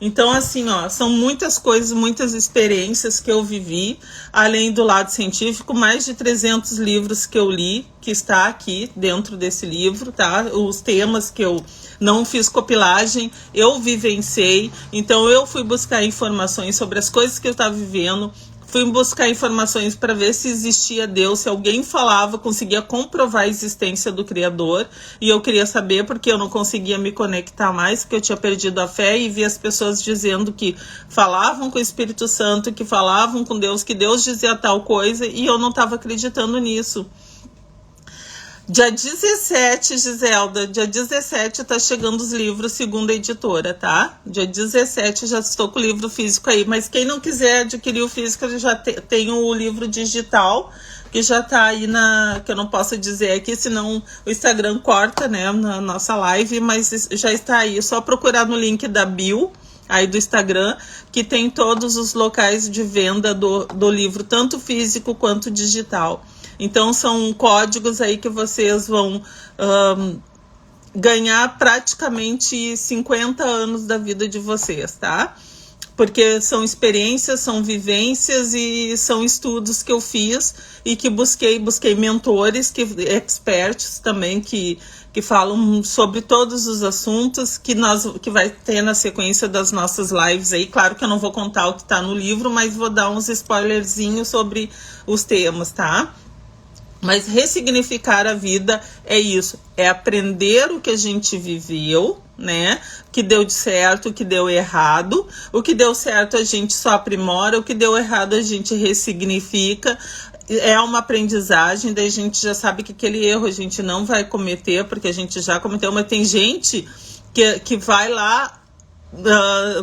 Então, assim, ó, são muitas coisas, muitas experiências que eu vivi, além do lado científico, mais de 300 livros que eu li, que está aqui dentro desse livro, tá? Os temas que eu não fiz copilagem, eu vivenciei, então eu fui buscar informações sobre as coisas que eu estava vivendo, fui buscar informações para ver se existia Deus, se alguém falava, conseguia comprovar a existência do Criador, e eu queria saber porque eu não conseguia me conectar mais, porque eu tinha perdido a fé e vi as pessoas dizendo que falavam com o Espírito Santo, que falavam com Deus, que Deus dizia tal coisa, e eu não estava acreditando nisso. Dia 17, Giselda, dia 17 tá chegando os livros, segundo a editora, tá? Dia 17 já estou com o livro físico aí, mas quem não quiser adquirir o físico, já tem o livro digital, que já tá aí que eu não posso dizer aqui, senão o Instagram corta, né, na nossa live, mas já está aí, é só procurar no link da bio, aí do Instagram, que tem todos os locais de venda do livro, tanto físico quanto digital. Então, são códigos aí que vocês vão ganhar praticamente 50 anos da vida de vocês, tá? Porque são experiências, são vivências e são estudos que eu fiz e que busquei mentores, experts também, que falam sobre todos os assuntos que vai ter na sequência das nossas lives aí. Claro que eu não vou contar o que está no livro, mas vou dar uns spoilerzinhos sobre os temas, tá? Mas ressignificar a vida é isso, é aprender o que a gente viveu, né? O que deu certo, o que deu errado. O que deu certo a gente só aprimora, o que deu errado a gente ressignifica. É uma aprendizagem, daí a gente já sabe que aquele erro a gente não vai cometer, porque a gente já cometeu, mas tem gente que vai lá,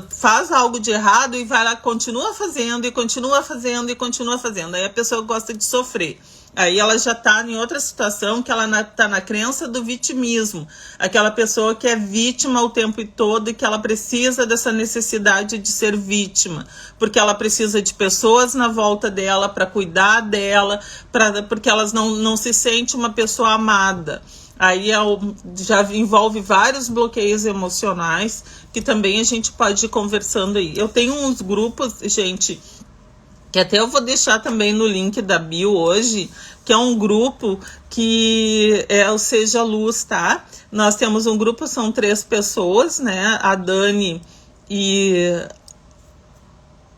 faz algo de errado e vai lá, continua fazendo, e continua fazendo, e continua fazendo. Aí a pessoa gosta de sofrer. Aí ela já está em outra situação, que ela está na crença do vitimismo. Aquela pessoa que é vítima o tempo todo e que ela precisa dessa necessidade de ser vítima. Porque ela precisa de pessoas na volta dela para cuidar dela, porque elas não se sente uma pessoa amada. Aí já envolve vários bloqueios emocionais, que também a gente pode ir conversando aí. Eu tenho uns grupos, gente, que até eu vou deixar também no link da bio hoje, que é um grupo que é o Seja Luz, tá? Nós temos um grupo, são 3 pessoas, né? A Dani e...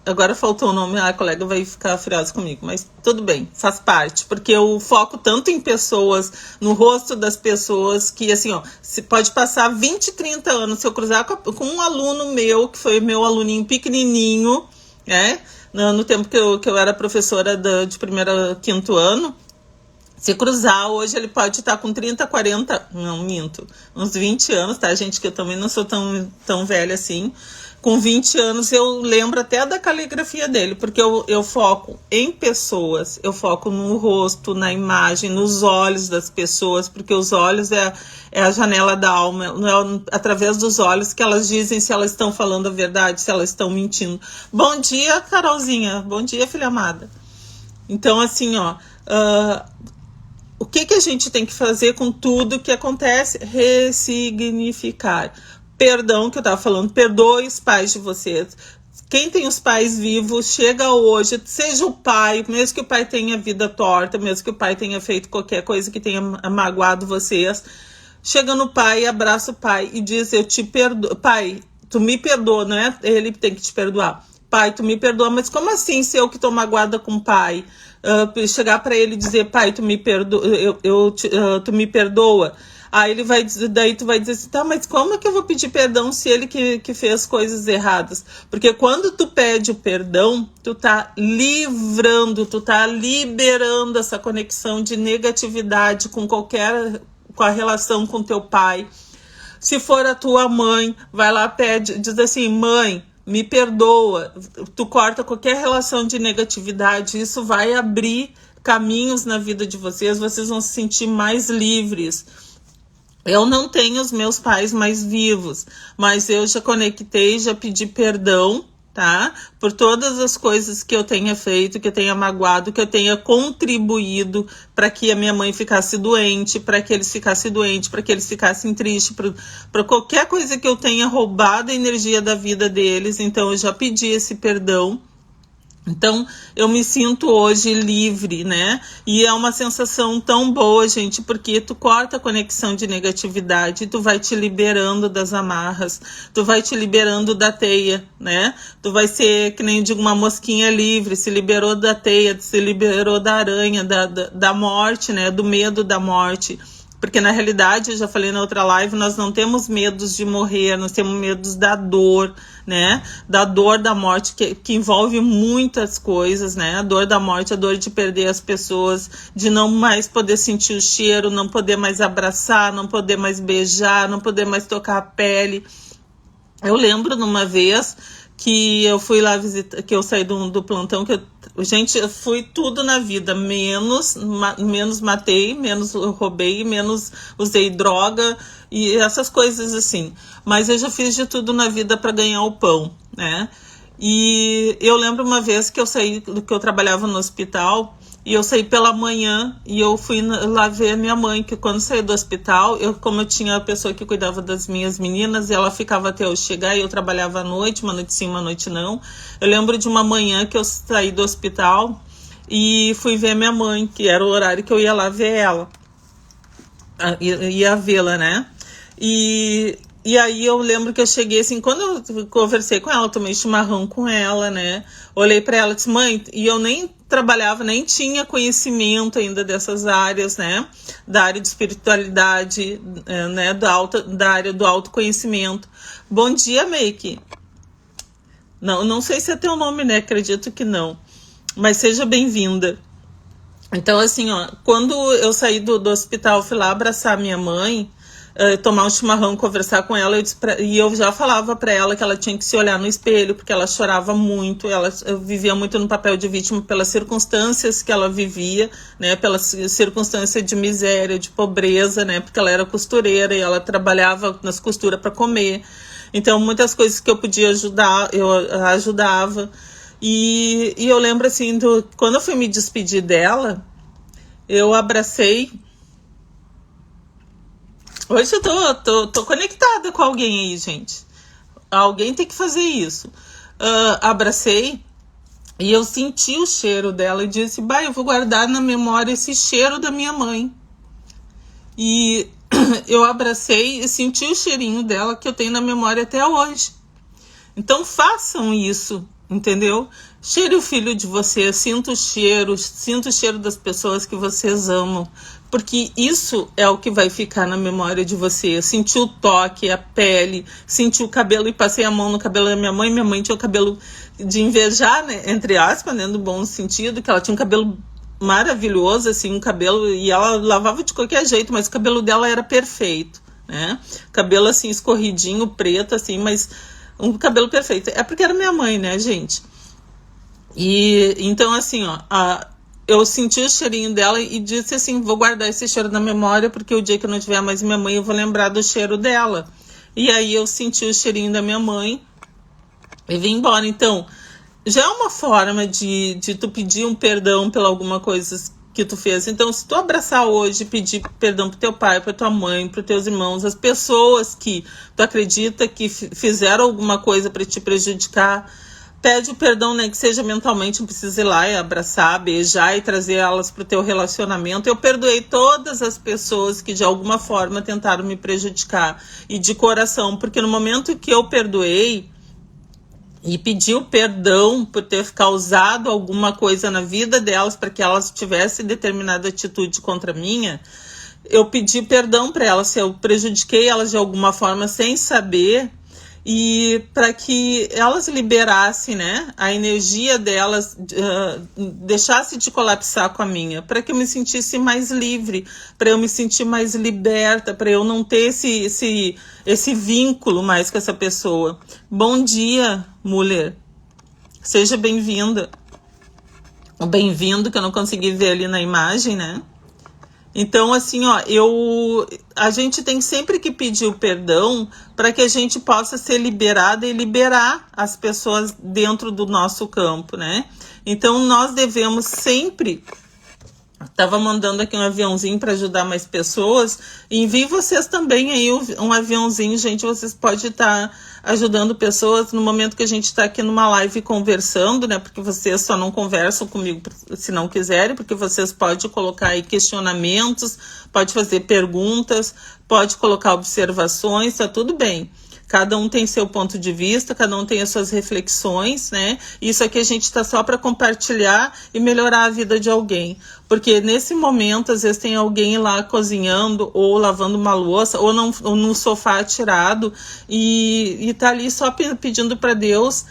Agora faltou o nome, a colega vai ficar furiosa comigo, mas tudo bem, faz parte, porque eu foco tanto em pessoas, no rosto das pessoas, que assim, ó, se pode passar 20, 30 anos, se eu cruzar com um aluno meu, que foi meu aluninho pequenininho, né? No tempo que eu era professora de primeiro a quinto ano, se cruzar, hoje ele pode estar com 30, 40, não minto, uns 20 anos, tá, gente, que eu também não sou tão velha assim. Com 20 anos eu lembro até da caligrafia dele, porque eu foco em pessoas, eu foco no rosto, na imagem, nos olhos das pessoas, porque os olhos é a janela da alma, é através dos olhos que elas dizem se elas estão falando a verdade, se elas estão mentindo. Bom dia, Carolzinha, bom dia, filha amada. Então, assim, ó, o que a gente tem que fazer com tudo que acontece? Ressignificar. Perdão, que eu tava falando, perdoe os pais de vocês. quem tem os pais vivos, chega hoje, seja o pai, mesmo que o pai tenha vida torta, mesmo que o pai tenha feito qualquer coisa que tenha magoado vocês, chega no pai, abraça o pai e diz, eu te perdoo, pai, tu me perdoa, não é ele que tem que te perdoar. Pai, tu me perdoa, mas como assim se eu que tô magoada com o pai? Chegar para ele e dizer, pai, tu me perdoa, tu me perdoa. Aí ele vai dizer, daí tu vai dizer assim, tá, mas como é que eu vou pedir perdão se ele que fez coisas erradas? Porque quando tu pede o perdão, tu tá livrando, tu tá liberando essa conexão de negatividade com a relação com teu pai. Se for a tua mãe, vai lá, pede, diz assim, mãe, me perdoa. Tu corta qualquer relação de negatividade, isso vai abrir caminhos na vida de vocês vão se sentir mais livres. Eu não tenho os meus pais mais vivos, mas eu já conectei, já pedi perdão, tá? Por todas as coisas que eu tenha feito, que eu tenha magoado, que eu tenha contribuído para que a minha mãe ficasse doente, para que eles ficassem doentes, para que eles ficassem tristes, para qualquer coisa que eu tenha roubado a energia da vida deles. Então eu já pedi esse perdão. Então, eu me sinto hoje livre, né? E é uma sensação tão boa, gente, porque tu corta a conexão de negatividade, tu vai te liberando das amarras, tu vai te liberando da teia, né? Tu vai ser, que nem eu digo, uma mosquinha livre, se liberou da teia, se liberou da aranha, da morte, né? Do medo da morte. Porque na realidade, eu já falei na outra live, nós não temos medos de morrer, nós temos medos da dor, né? Da dor da morte, que envolve muitas coisas, né? A dor da morte, a dor de perder as pessoas, de não mais poder sentir o cheiro, não poder mais abraçar, não poder mais beijar, não poder mais tocar a pele. Eu lembro numa vez que eu fui lá visitar, que eu saí do plantão, gente, eu fui tudo na vida, menos matei, menos roubei, menos usei droga e essas coisas assim. Mas eu já fiz de tudo na vida para ganhar o pão, né? E eu lembro uma vez que eu saí, que eu trabalhava no hospital, e eu saí pela manhã e eu fui lá ver a minha mãe, que quando saí do hospital, como eu tinha a pessoa que cuidava das minhas meninas, e ela ficava até eu chegar, e eu trabalhava à noite, uma noite sim, uma noite não. Eu lembro de uma manhã que eu saí do hospital e fui ver a minha mãe, que era o horário que eu ia lá ver ela, ia vê-la, né? E aí eu lembro que eu cheguei assim, quando eu conversei com ela, tomei chimarrão com ela, né? Olhei pra ela e disse, mãe, e eu nem trabalhava, nem tinha conhecimento ainda dessas áreas, né? Da área de espiritualidade, né? Da área do autoconhecimento. Bom dia, Make. Não sei se é teu nome, né? Acredito que não. Mas seja bem-vinda. Então, assim, ó, quando eu saí do hospital, fui lá abraçar minha mãe, tomar um chimarrão, conversar com ela, e eu já falava para ela que ela tinha que se olhar no espelho, porque ela chorava muito, ela vivia muito no papel de vítima pelas circunstâncias que ela vivia, né, pela circunstância de miséria, de pobreza, né, porque ela era costureira e ela trabalhava nas costuras para comer. Então, muitas coisas que eu podia ajudar, eu ajudava. E eu lembro, assim, quando eu fui me despedir dela, eu abracei. Hoje eu tô conectada com alguém aí, gente. Alguém tem que fazer isso. Abracei e eu senti o cheiro dela e disse, bah, eu vou guardar na memória esse cheiro da minha mãe. E eu abracei e senti o cheirinho dela que eu tenho na memória até hoje. Então façam isso, entendeu? Cheire o filho de vocês, sinta o cheiro das pessoas que vocês amam, porque isso é o que vai ficar na memória de vocês. Sentir o toque, a pele, sentir o cabelo, e passei a mão no cabelo da minha mãe tinha o cabelo de invejar, né, entre aspas, né, no bom sentido, que ela tinha um cabelo maravilhoso, assim, um cabelo, e ela lavava de qualquer jeito, mas o cabelo dela era perfeito, né, cabelo assim, escorridinho, preto, assim, mas um cabelo perfeito. É porque era minha mãe, né, gente? E então, assim, ó, eu senti o cheirinho dela e disse assim, vou guardar esse cheiro na memória, porque o dia que eu não tiver mais minha mãe, eu vou lembrar do cheiro dela. E aí eu senti o cheirinho da minha mãe e vim embora. Então, já é uma forma de tu pedir um perdão pela alguma coisa que tu fez. Então, se tu abraçar hoje, pedir perdão pro teu pai, pra tua mãe, pros teus irmãos, as pessoas que tu acredita que fizeram alguma coisa para te prejudicar, Pede o perdão, né, que seja mentalmente, não precisa ir lá e abraçar, beijar e trazer elas para o teu relacionamento. Eu perdoei todas as pessoas que de alguma forma tentaram me prejudicar, e de coração, porque no momento que eu perdoei e pedi o perdão por ter causado alguma coisa na vida delas para que elas tivessem determinada atitude contra minha, eu pedi perdão para elas se eu prejudiquei elas de alguma forma sem saber, e para que elas liberassem, né, a energia delas, deixasse de colapsar com a minha, para que eu me sentisse mais livre, para eu me sentir mais liberta, para eu não ter esse vínculo mais com essa pessoa. Bom dia, mulher. Seja bem-vinda. Bem-vindo, que eu não consegui ver ali na imagem, né? Então, assim, ó, a gente tem sempre que pedir o perdão para que a gente possa ser liberada e liberar as pessoas dentro do nosso campo, né? Então, nós devemos sempre... Estava mandando aqui um aviãozinho para ajudar mais pessoas. Envie vocês também aí um aviãozinho, gente. Vocês podem estar ajudando pessoas no momento que a gente está aqui numa live conversando, né? Porque vocês só não conversam comigo se não quiserem, porque vocês podem colocar aí questionamentos, pode fazer perguntas, pode colocar observações, tá tudo bem. Cada um tem seu ponto de vista, cada um tem as suas reflexões, né? Isso aqui a gente está só para compartilhar e melhorar a vida de alguém. Porque nesse momento, às vezes tem alguém lá cozinhando ou lavando uma louça ou no sofá tirado e tá ali só pedindo para Deus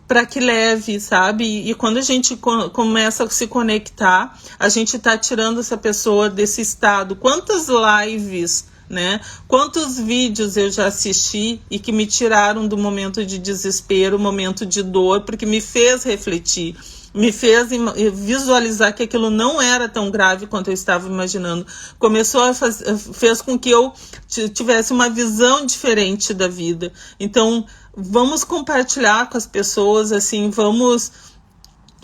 para que leve, sabe? E quando a gente começa a se conectar, a gente tá tirando essa pessoa desse estado. Quantas lives, né? Quantos vídeos eu já assisti e que me tiraram do momento de desespero, momento de dor, porque me fez refletir, me fez visualizar que aquilo não era tão grave quanto eu estava imaginando. Fez com que eu tivesse uma visão diferente da vida. Então, vamos compartilhar com as pessoas, assim, vamos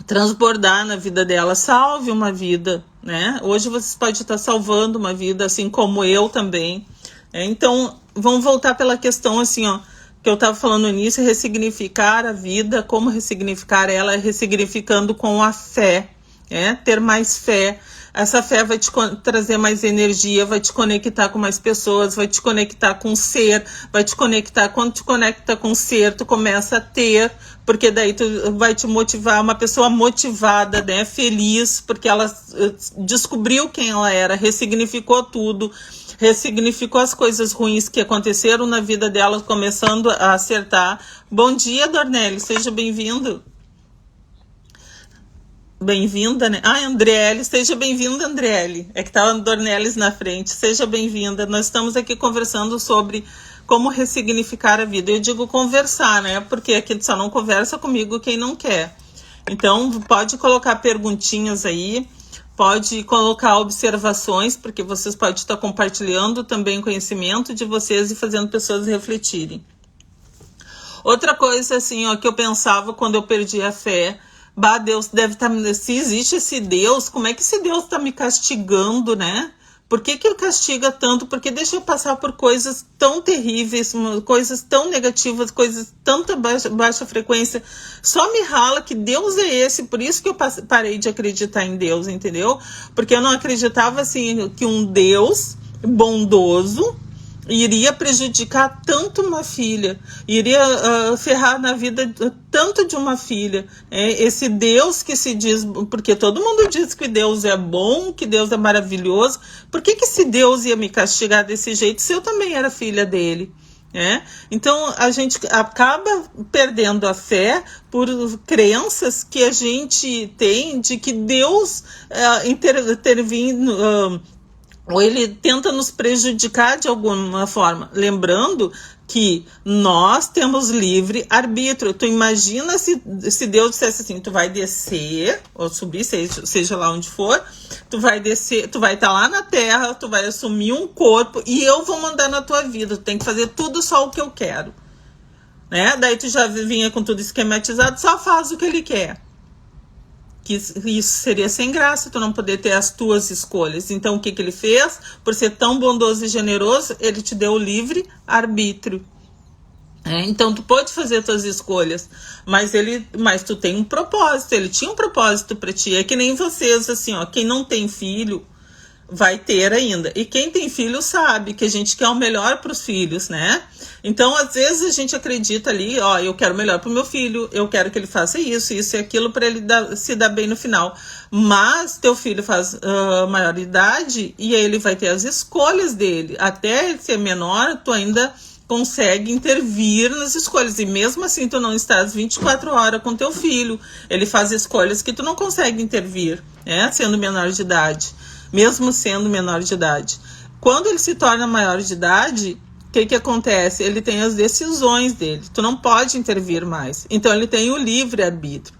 transbordar na vida dela. Salve uma vida, né? Hoje vocês podem estar salvando uma vida, assim como eu também. Então, vamos voltar pela questão, assim, ó, que eu estava falando no início, ressignificar a vida. Como ressignificar ela? Ressignificando com a fé, ter mais fé. Essa fé vai te trazer mais energia, vai te conectar com mais pessoas, vai te conectar com o ser, vai te conectar. Quando te conecta com o ser, tu começa a ter, porque daí tu vai te motivar, uma pessoa motivada, né, feliz, porque ela descobriu quem ela era, ressignificou tudo, ressignificou as coisas ruins que aconteceram na vida dela, começando a acertar. Bom dia, Dornelli, seja bem-vindo. Bem-vinda, né? Andriele, seja bem-vinda, Andriele. É que tá a Dornelles na frente. Seja bem-vinda. Nós estamos aqui conversando sobre como ressignificar a vida. Eu digo conversar, né? Porque aqui só não conversa comigo quem não quer. Então, pode colocar perguntinhas aí, pode colocar observações, porque vocês podem estar compartilhando também o conhecimento de vocês e fazendo pessoas refletirem. Outra coisa, assim, ó, que eu pensava quando eu perdi a fé, Deus deve estar... Se existe esse Deus, como é que esse Deus está me castigando, né? Por que ele castiga tanto? Porque deixa eu passar por coisas tão terríveis, coisas tão negativas, coisas tanta baixa frequência. Só me rala que Deus é esse, por isso que eu parei de acreditar em Deus, entendeu? Porque eu não acreditava, assim, que um Deus bondoso iria prejudicar tanto uma filha, iria ferrar na vida tanto de uma filha. Esse Deus que se diz, porque todo mundo diz que Deus é bom, que Deus é maravilhoso, por que esse Deus ia me castigar desse jeito se eu também era filha dele? Então a gente acaba perdendo a fé por crenças que a gente tem de que Deus intervindo, ou ele tenta nos prejudicar de alguma forma, lembrando que nós temos livre arbítrio. Tu imagina se Deus dissesse assim, tu vai descer ou subir, seja lá onde for, tu vai descer, tu vai estar lá na terra, tu vai assumir um corpo e eu vou mandar na tua vida, tu tem que fazer tudo só o que eu quero, né? Daí tu já vinha com tudo esquematizado, só faz o que ele quer. Que isso seria sem graça, tu não poder ter as tuas escolhas. Então o que ele fez? Por ser tão bondoso e generoso, ele te deu o livre arbítrio. Então tu pode fazer tuas escolhas, mas tu tem um propósito, ele tinha um propósito para ti. É que nem vocês, assim, ó, quem não tem filho vai ter ainda. E quem tem filho sabe que a gente quer o melhor para os filhos, né? Então, às vezes a gente acredita ali, ó, eu quero o melhor para o meu filho, eu quero que ele faça isso e aquilo para ele se dar bem no final. Mas teu filho faz maioridade e aí ele vai ter as escolhas dele. Até ele ser menor, tu ainda consegue intervir nas escolhas. E mesmo assim, tu não estás 24 horas com teu filho. Ele faz escolhas que tu não consegue intervir, né? Sendo menor de idade. Mesmo sendo menor de idade. Quando ele se torna maior de idade, o que acontece? Ele tem as decisões dele. Tu não pode intervir mais. Então, ele tem o livre-arbítrio.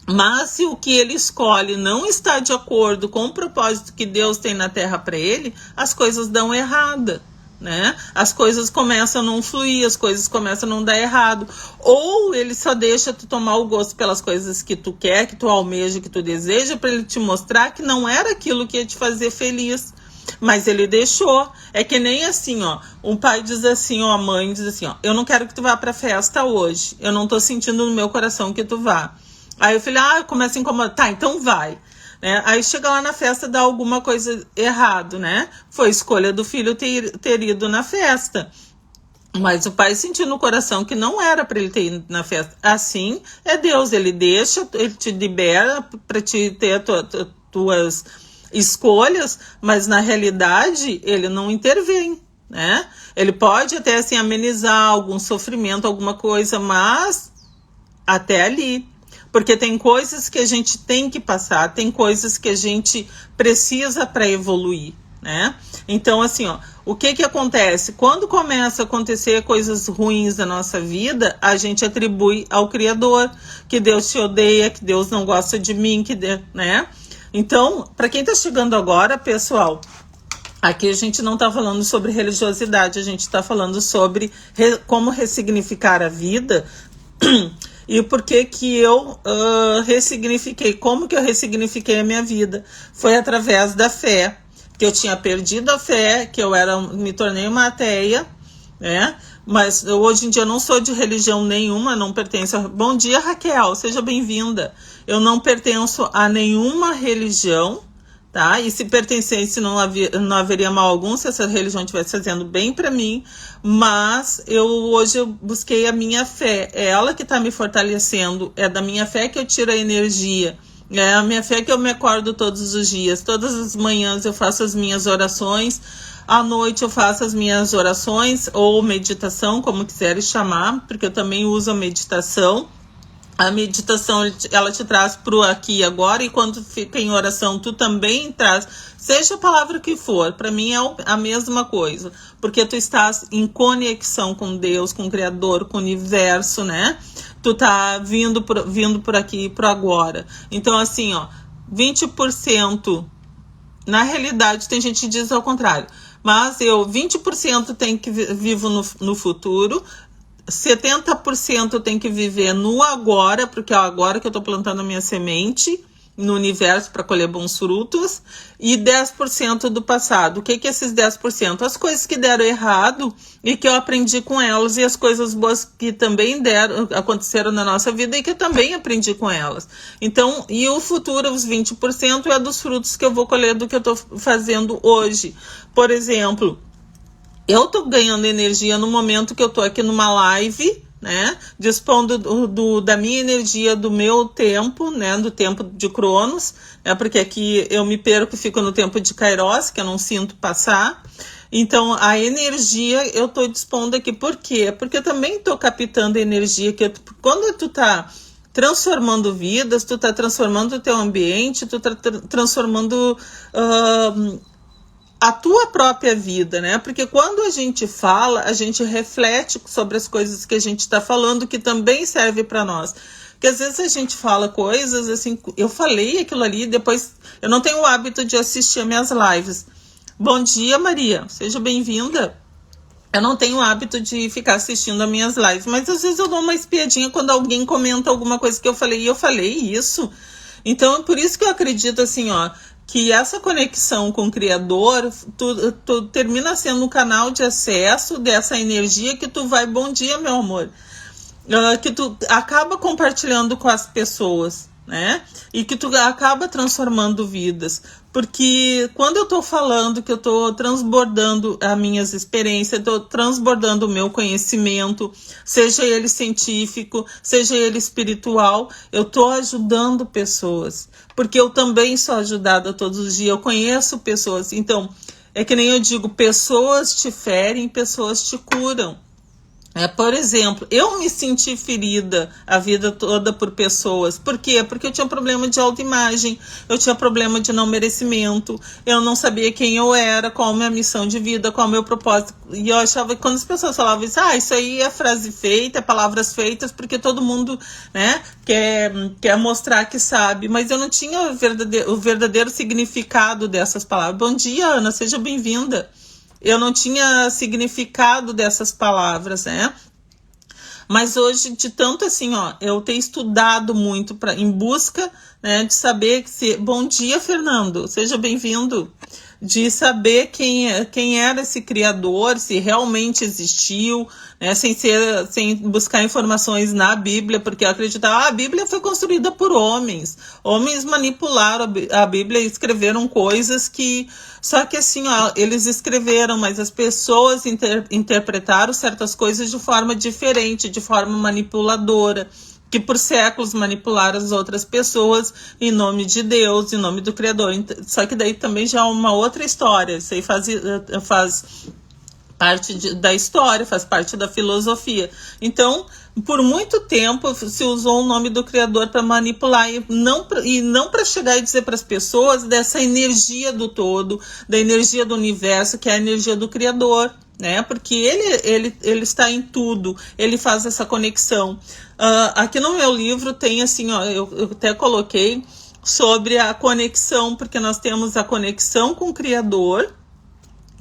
Mas se o que ele escolhe não está de acordo com o propósito que Deus tem na Terra para ele, as coisas dão errada, né? As coisas começam a não fluir, as coisas começam a não dar errado. Ou ele só deixa tu tomar o gosto pelas coisas que tu quer, que tu almeja, que tu deseja, para ele te mostrar que não era aquilo que ia te fazer feliz. Mas ele deixou. É que nem assim, ó, um pai diz assim, ó, a mãe diz assim, ó, eu não quero que tu vá pra festa hoje, eu não tô sentindo no meu coração que tu vá. Aí o filho, começa a incomodar, tá, então vai. Né? Aí chega lá na festa, dá alguma coisa errado, né? Foi escolha do filho ter ido na festa. Mas o pai sentiu no coração que não era para ele ter ido na festa. Assim é Deus, ele deixa, ele te libera para te ter tuas escolhas, mas na realidade ele não intervém, né? Ele pode até assim amenizar algum sofrimento, alguma coisa, mas até ali. Porque tem coisas que a gente tem que passar, tem coisas que a gente precisa para evoluir, né? Então, assim, ó, o que acontece? Quando começa a acontecer coisas ruins na nossa vida, a gente atribui ao Criador, que Deus te odeia, que Deus não gosta de mim, né? Então, para quem está chegando agora, pessoal, aqui a gente não está falando sobre religiosidade, a gente está falando sobre como ressignificar a vida. E por que eu ressignifiquei? Como que eu ressignifiquei a minha vida? Foi através da fé, que eu tinha perdido a fé, que eu me tornei uma ateia, né? Mas hoje em dia eu não sou de religião nenhuma, não pertenço. Bom dia, Raquel, seja bem-vinda. Eu não pertenço a nenhuma religião, tá? E se pertencesse, não haveria mal algum se essa religião estivesse fazendo bem para mim, mas hoje eu busquei a minha fé, é ela que está me fortalecendo, é da minha fé que eu tiro a energia, é a minha fé que eu me acordo todos os dias, todas as manhãs eu faço as minhas orações, à noite eu faço as minhas orações, ou meditação, como quiseres chamar, porque eu também uso a meditação. A meditação, ela te traz pro aqui e agora, e quando fica em oração, tu também traz, seja a palavra que for, para mim é a mesma coisa, porque tu estás em conexão com Deus, com o Criador, com o universo, né? Tu tá vindo por aqui e pro agora. Então, assim, ó, 20%, na realidade, tem gente que diz ao contrário, mas 20% tem que vivo no futuro, 70% tem que viver no agora, porque é agora que eu tô plantando a minha semente no universo para colher bons frutos, e 10% do passado. O que é esses 10%? As coisas que deram errado e que eu aprendi com elas, e as coisas boas que também aconteceram na nossa vida e que eu também aprendi com elas. Então, e o futuro, os 20%, é dos frutos que eu vou colher do que eu tô fazendo hoje. Por exemplo, eu tô ganhando energia no momento que eu tô aqui numa live, né? Dispondo da minha energia, do meu tempo, né? Do tempo de Cronos, né? Porque aqui eu me perco e fico no tempo de Kairos, que eu não sinto passar. Então, a energia eu tô dispondo aqui. Por quê? Porque eu também tô captando energia. Quando tu tá transformando vidas, tu tá transformando o teu ambiente, tu tá transformando a tua própria vida, né? Porque quando a gente fala, a gente reflete sobre as coisas que a gente está falando, que também serve para nós. Porque às vezes a gente fala coisas assim, eu falei aquilo ali, depois eu não tenho o hábito de assistir minhas lives. Bom dia, Maria, seja bem-vinda. Eu não tenho o hábito de ficar assistindo as minhas lives, mas às vezes eu dou uma espiadinha quando alguém comenta alguma coisa que eu falei, e eu falei isso. Então, por isso que eu acredito assim, ó, que essa conexão com o Criador, tu termina sendo um canal de acesso dessa energia que tu vai, bom dia, meu amor, que tu acaba compartilhando com as pessoas, né? E que tu acaba transformando vidas. Porque quando eu tô falando que eu tô transbordando as minhas experiências, tô transbordando o meu conhecimento, seja ele científico, seja ele espiritual, eu tô ajudando pessoas. Porque eu também sou ajudada todos os dias, eu conheço pessoas. Então, é que nem eu digo, pessoas te ferem, pessoas te curam. Por exemplo, eu me senti ferida a vida toda por pessoas. Por quê? Porque eu tinha problema de autoimagem, eu tinha problema de não merecimento, eu não sabia quem eu era, qual a minha missão de vida, qual o meu propósito. E eu achava que quando as pessoas falavam isso, isso aí é frase feita, é palavras feitas, porque todo mundo, né, quer mostrar que sabe. Mas eu não tinha o verdadeiro significado dessas palavras. Bom dia, Ana, seja bem-vinda. Eu não tinha significado dessas palavras, né? Mas hoje, de tanto assim, eu tenho estudado muito em busca, né, de saber se... Bom dia, Fernando, seja bem-vindo. De saber quem era esse criador, se realmente existiu, né, sem buscar informações na Bíblia, porque eu acreditava, a Bíblia foi construída por homens. Homens manipularam a Bíblia e escreveram coisas que... Só que assim, eles escreveram, mas as pessoas interpretaram certas coisas de forma diferente, de forma manipuladora, que por séculos manipularam as outras pessoas em nome de Deus, em nome do Criador. Só que daí também já é uma outra história. Isso aí faz parte da história, faz parte da filosofia. Então, por muito tempo se usou o nome do Criador para manipular e não para chegar e dizer para as pessoas dessa energia do todo, da energia do universo, que é a energia do Criador, né? Porque ele está em tudo, ele faz essa conexão. Aqui no meu livro tem assim, eu até coloquei sobre a conexão, porque nós temos a conexão com o Criador,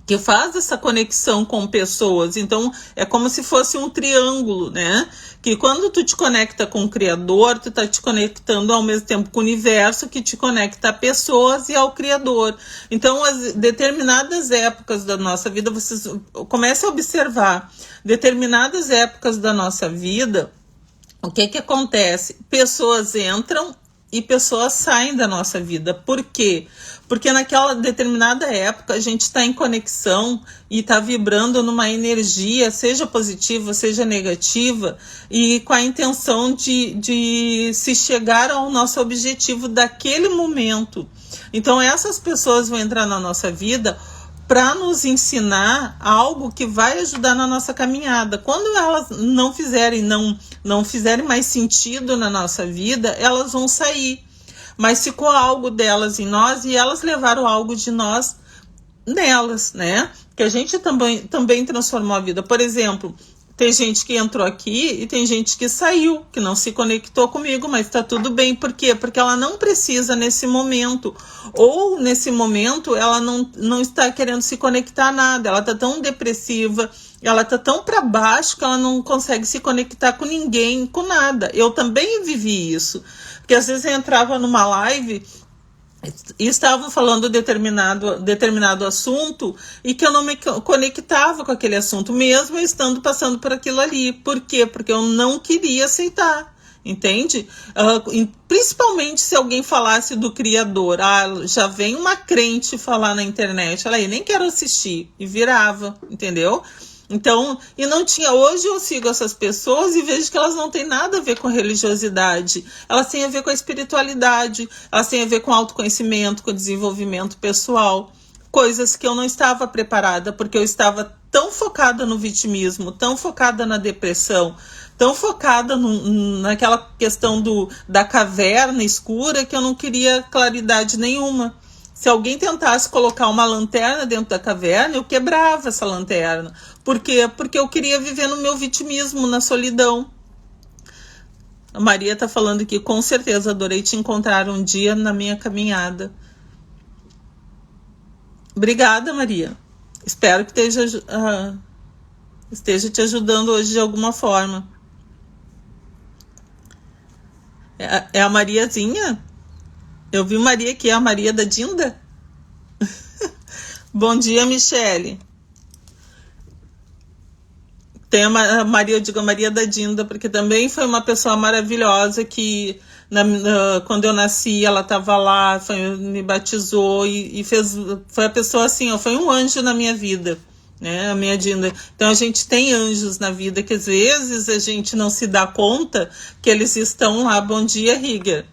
que faz essa conexão com pessoas. Então, é como se fosse um triângulo, né? Que quando tu te conecta com o Criador, tu tá te conectando ao mesmo tempo com o universo, que te conecta a pessoas e ao Criador. Então, as determinadas épocas da nossa vida, vocês comecem a observar, determinadas épocas da nossa vida, o que acontece? Pessoas entram e pessoas saem da nossa vida. Por quê? Porque naquela determinada época a gente está em conexão e está vibrando numa energia, seja positiva, seja negativa, e com a intenção de se chegar ao nosso objetivo daquele momento. Então essas pessoas vão entrar na nossa vida para nos ensinar algo que vai ajudar na nossa caminhada. Quando elas não fizerem mais sentido na nossa vida, elas vão sair. Mas ficou algo delas em nós e elas levaram algo de nós nelas, né? Que a gente também transformou a vida. Por exemplo, tem gente que entrou aqui e tem gente que saiu, que não se conectou comigo, mas tá tudo bem. Por quê? Porque ela não precisa nesse momento. Ou nesse momento ela não está querendo se conectar a nada. Ela tá tão depressiva, ela tá tão para baixo que ela não consegue se conectar com ninguém, com nada. Eu também vivi isso. Porque às vezes eu entrava numa live e estavam falando determinado assunto e que eu não me conectava com aquele assunto, mesmo estando passando por aquilo ali. Por quê? Porque eu não queria aceitar, entende? Principalmente se alguém falasse do Criador. Já vem uma crente falar na internet, ela aí, nem quero assistir, e virava, entendeu? Então, e não tinha, hoje eu sigo essas pessoas e vejo que elas não têm nada a ver com religiosidade, elas têm a ver com a espiritualidade, elas têm a ver com autoconhecimento, com desenvolvimento pessoal, coisas que eu não estava preparada, porque eu estava tão focada no vitimismo, tão focada na depressão, tão focada naquela questão da caverna escura, que eu não queria claridade nenhuma. Se alguém tentasse colocar uma lanterna dentro da caverna, eu quebrava essa lanterna. Por quê? Porque eu queria viver no meu vitimismo, na solidão. A Maria está falando aqui, com certeza, adorei te encontrar um dia na minha caminhada. Obrigada, Maria. Espero que esteja te ajudando hoje de alguma forma. É a Mariazinha? Eu vi Maria aqui, a Maria da Dinda. Bom dia, Michele. Tem a Maria, eu digo a Maria da Dinda, porque também foi uma pessoa maravilhosa que, quando eu nasci, ela estava lá, me batizou e fez. Foi a pessoa assim, ó, foi um anjo na minha vida, né? A minha Dinda. Então a gente tem anjos na vida que às vezes a gente não se dá conta que eles estão lá. Bom dia, Rigger.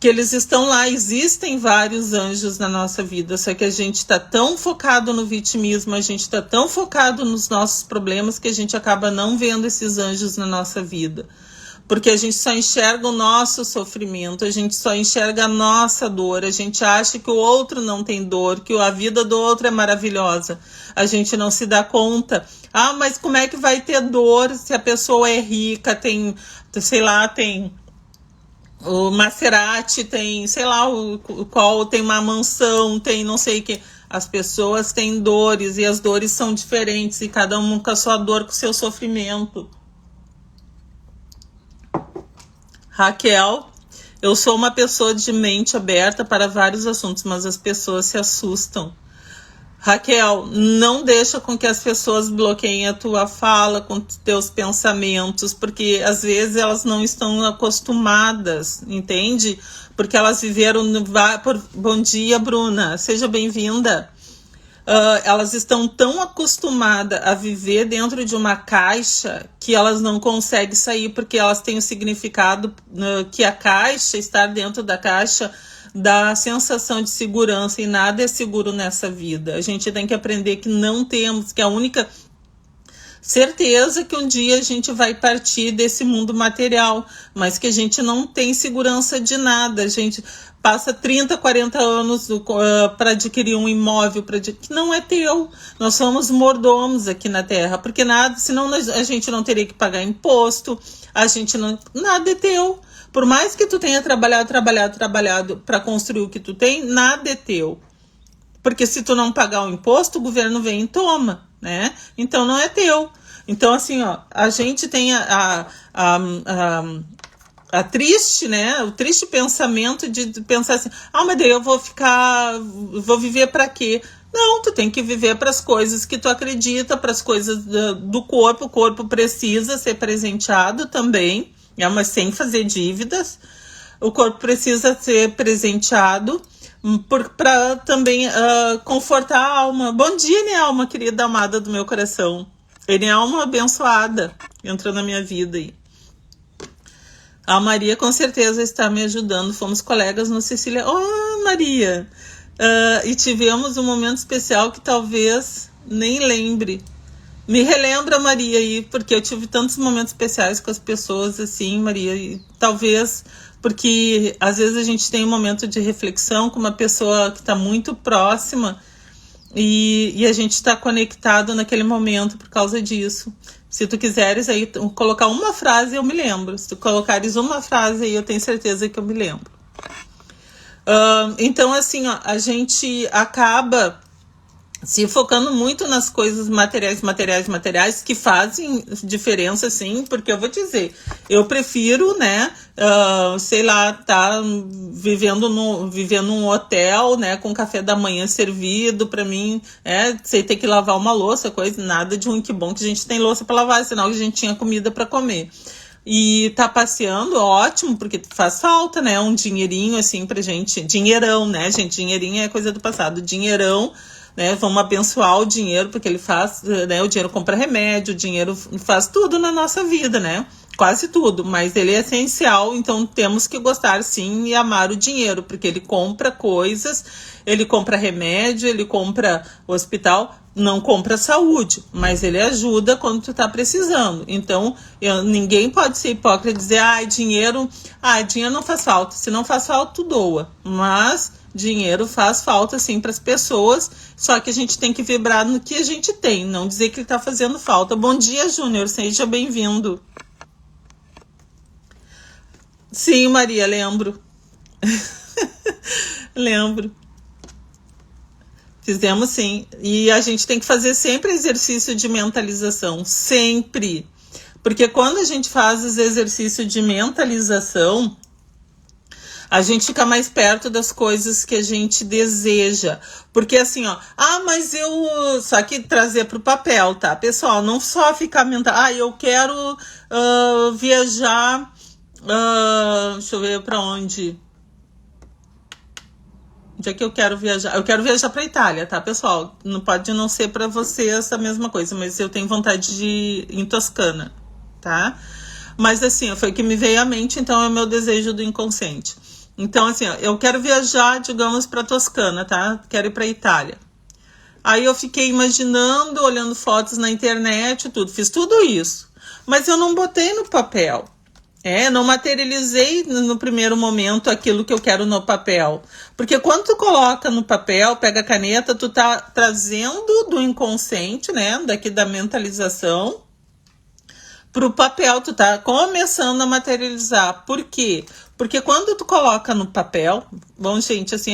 Que eles estão lá, existem vários anjos na nossa vida, só que a gente está tão focado no vitimismo, a gente está tão focado nos nossos problemas que a gente acaba não vendo esses anjos na nossa vida. Porque a gente só enxerga o nosso sofrimento, a gente só enxerga a nossa dor, a gente acha que o outro não tem dor, que a vida do outro é maravilhosa. A gente não se dá conta. Ah, mas como é que vai ter dor se a pessoa é rica, tem, sei lá, tem... O Maserati tem, sei lá, o qual tem uma mansão, tem não sei o que. As pessoas têm dores e as dores são diferentes e cada um com a sua dor, com o seu sofrimento. Raquel, eu sou uma pessoa de mente aberta para vários assuntos, mas as pessoas se assustam. Raquel, não deixa com que as pessoas bloqueiem a tua fala, com teus pensamentos, porque às vezes elas não estão acostumadas, entende? Porque elas viveram... Bom dia, Bruna, seja bem-vinda. Elas estão tão acostumadas a viver dentro de uma caixa que elas não conseguem sair, porque elas têm o significado que a caixa, estar dentro da caixa, dá sensação de segurança, e nada é seguro nessa vida. A gente tem que aprender que não temos, que a única certeza que um dia a gente vai partir desse mundo material, mas que a gente não tem segurança de nada. A gente passa 30, 40 anos para adquirir um imóvel que não é teu. Nós somos mordomos aqui na Terra, porque nada, senão a gente não teria que pagar imposto, a gente não, nada é teu. Por mais que tu tenha trabalhado para construir o que tu tem, nada é teu. Porque se tu não pagar o imposto, o governo vem e toma, né? Então não é teu. Então, assim, ó, a gente tem a triste, né? O triste pensamento de pensar assim, mas daí eu vou viver para quê? Não, tu tem que viver para as coisas que tu acredita, para as coisas do corpo. O corpo precisa ser presenteado também, mas sem fazer dívidas. O corpo precisa ser presenteado para também confortar a alma. Bom dia, Nelma, querida amada do meu coração. Nelma abençoada, entrou na minha vida aí. A Maria com certeza está me ajudando. Fomos colegas no Cecília. Oh, Maria! E tivemos um momento especial que talvez nem lembre. Me relembra, Maria, aí, porque eu tive tantos momentos especiais com as pessoas, assim, Maria, e talvez porque às vezes a gente tem um momento de reflexão com uma pessoa que está muito próxima e a gente está conectado naquele momento por causa disso. Se tu quiseres aí colocar uma frase, eu me lembro. Se tu colocares uma frase aí, eu tenho certeza que eu me lembro. Então, assim, ó, a gente acaba se focando muito nas coisas materiais que fazem diferença, sim, porque eu vou dizer, eu prefiro, né, sei lá, tá vivendo num hotel, né, com café da manhã servido pra mim, sem ter que lavar uma louça, coisa, nada de ruim, que bom que a gente tem louça pra lavar, senão a gente tinha comida pra comer. E tá passeando, ótimo, porque faz falta, né, um dinheirinho, assim, pra gente, dinheirão, né, gente, dinheirinho é coisa do passado, dinheirão, né, vamos abençoar o dinheiro, porque ele faz, né, o dinheiro compra remédio, o dinheiro faz tudo na nossa vida, né, quase tudo, mas ele é essencial, então temos que gostar sim e amar o dinheiro, porque ele compra coisas, ele compra remédio, ele compra hospital, não compra saúde, mas ele ajuda quando tu tá precisando. Então, ninguém pode ser hipócrita e dizer, dinheiro não faz falta, se não faz falta, tu doa, mas dinheiro faz falta sim para as pessoas, só que a gente tem que vibrar no que a gente tem, não dizer que ele tá fazendo falta. Bom dia, Júnior, seja bem-vindo. Sim, Maria, lembro. Lembro. Fizemos sim. E a gente tem que fazer sempre exercício de mentalização, sempre. Porque quando a gente faz os exercícios de mentalização, A gente fica mais perto das coisas que a gente deseja. Porque assim, ó, mas eu... Só que trazer pro papel, tá? Pessoal, não só ficar mental. Eu quero viajar... deixa eu ver pra onde... Onde é que eu quero viajar? Eu quero viajar pra Itália, tá, pessoal? Não pode não ser pra você essa mesma coisa, mas eu tenho vontade de ir em Toscana, tá? Mas assim, foi o que me veio à mente, então é o meu desejo do inconsciente. Então assim, eu quero viajar, digamos, pra Toscana, tá? Quero ir pra Itália. Aí eu fiquei imaginando, olhando fotos na internet, tudo. Fiz tudo isso. Mas eu não botei no papel. Não materializei no primeiro momento aquilo que eu quero no papel. Porque quando tu coloca no papel, pega a caneta, tu tá trazendo do inconsciente, né? Daqui da mentalização, pro papel, tu tá começando a materializar. Por quê? Porque quando tu coloca no papel... Bom, gente, assim,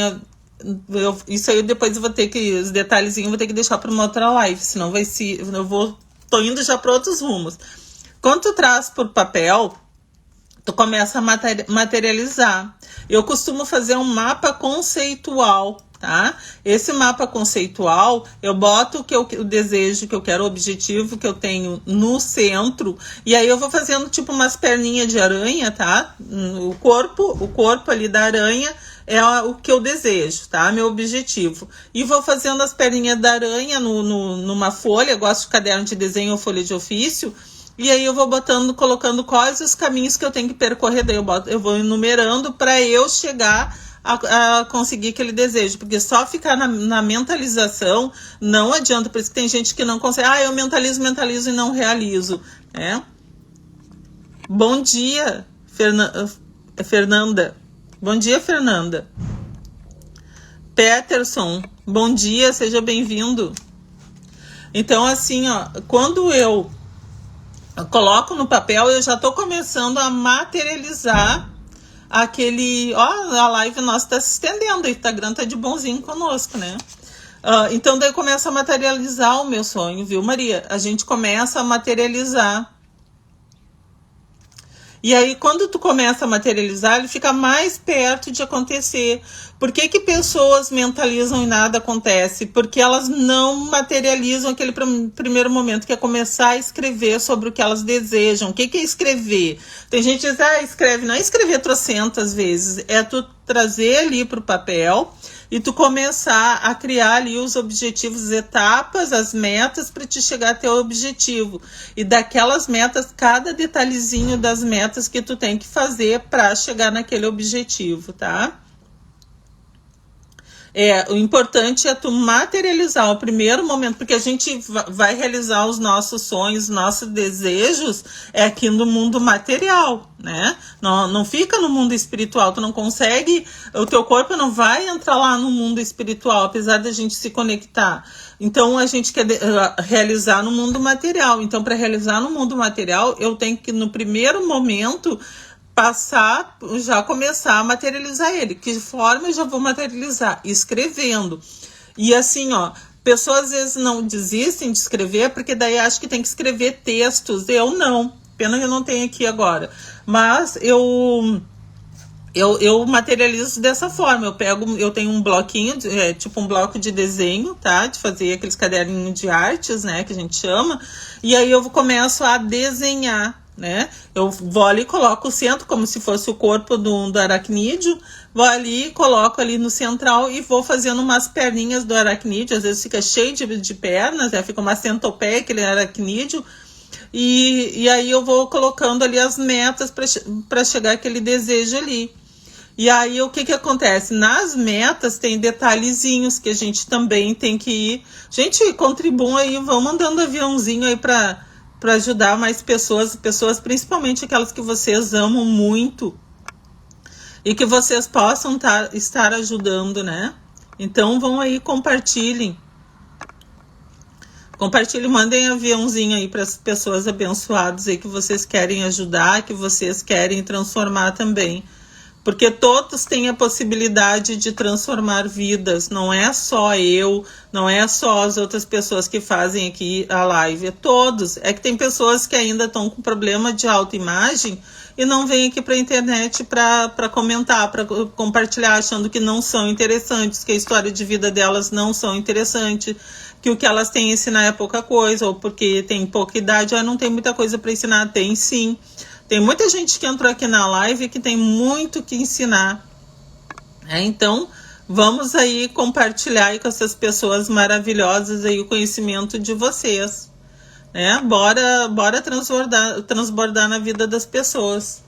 isso aí depois eu vou ter que... Os detalhezinhos eu vou ter que deixar para uma outra live, senão vai se... Tô indo já para outros rumos. Quando tu traz por papel... Tu começa a materializar. Eu costumo fazer um mapa conceitual, tá? Esse mapa conceitual, eu boto o desejo que eu quero, o objetivo que eu tenho no centro, e aí eu vou fazendo tipo umas perninhas de aranha, tá? O corpo ali da aranha é o que eu desejo, tá? Meu objetivo. E vou fazendo as perninhas da aranha numa folha, eu gosto de caderno de desenho ou folha de ofício. E aí eu vou colocando quais os caminhos que eu tenho que percorrer, daí eu vou enumerando para eu chegar a conseguir aquele desejo, porque só ficar na mentalização não adianta, por isso que tem gente que não consegue, eu mentalizo e não realizo, né? Bom dia, Fernanda. Bom dia, Fernanda. Peterson, bom dia, seja bem-vindo. Então, assim, ó, quando eu coloco no papel, eu já tô começando a materializar aquele... a live nossa tá se estendendo, o Instagram tá de bonzinho conosco, né? Então daí começa a materializar o meu sonho, viu, Maria? A gente começa a materializar. E aí, quando tu começa a materializar, ele fica mais perto de acontecer. Por que pessoas mentalizam e nada acontece? Porque elas não materializam aquele primeiro momento, que é começar a escrever sobre o que elas desejam. O que é escrever? Tem gente que diz, escreve. Não é escrever trocentas vezes, é tu trazer ali para o papel e tu começar a criar ali os objetivos, as etapas, as metas para te chegar até o objetivo. E daquelas metas, cada detalhezinho das metas que tu tem que fazer para chegar naquele objetivo, tá? O importante é tu materializar o primeiro momento, porque a gente vai realizar os nossos sonhos, nossos desejos aqui no mundo material, né? Não fica no mundo espiritual, tu não consegue, o teu corpo não vai entrar lá no mundo espiritual, apesar da gente se conectar. Então a gente quer realizar no mundo material. Então, para realizar no mundo material, eu tenho que, no primeiro momento, já começar a materializar ele. Que forma eu já vou materializar? Escrevendo. E assim, pessoas às vezes não desistem de escrever, porque daí acho que tem que escrever textos. Eu não. Pena que eu não tenho aqui agora. Mas eu materializo dessa forma. Eu tenho um bloquinho, tipo um bloco de desenho, tá? De fazer aqueles caderninhos de artes, né? Que a gente chama. E aí eu começo a desenhar, né? Eu vou ali e coloco o centro, como se fosse o corpo do aracnídeo. Vou ali, coloco ali no central e vou fazendo umas perninhas do aracnídeo. Às vezes fica cheio de pernas, fica uma centopeia, aquele aracnídeo. E aí eu vou colocando ali as metas para chegar aquele desejo ali. E aí o que acontece? Nas metas tem detalhezinhos que a gente também tem que ir. Gente, contribuam aí, vão mandando aviãozinho aí para ajudar mais pessoas, principalmente aquelas que vocês amam muito e que vocês possam estar ajudando, né? Então vão aí, compartilhem, mandem aviãozinho aí para as pessoas abençoadas aí que vocês querem ajudar, que vocês querem transformar também. porque todos têm a possibilidade de transformar vidas, não é só eu, não é só as outras pessoas que fazem aqui a live, é todos. É que tem pessoas que ainda estão com problema de autoimagem e não vêm aqui para a internet para comentar, para compartilhar, achando que não são interessantes, que a história de vida delas não são interessante, que o que elas têm a ensinar é pouca coisa, ou porque tem pouca idade, não tem muita coisa para ensinar. Tem sim. Tem muita gente que entrou aqui na live que tem muito que ensinar. Então, vamos aí compartilhar aí com essas pessoas maravilhosas aí o conhecimento de vocês. Bora transbordar na vida das pessoas.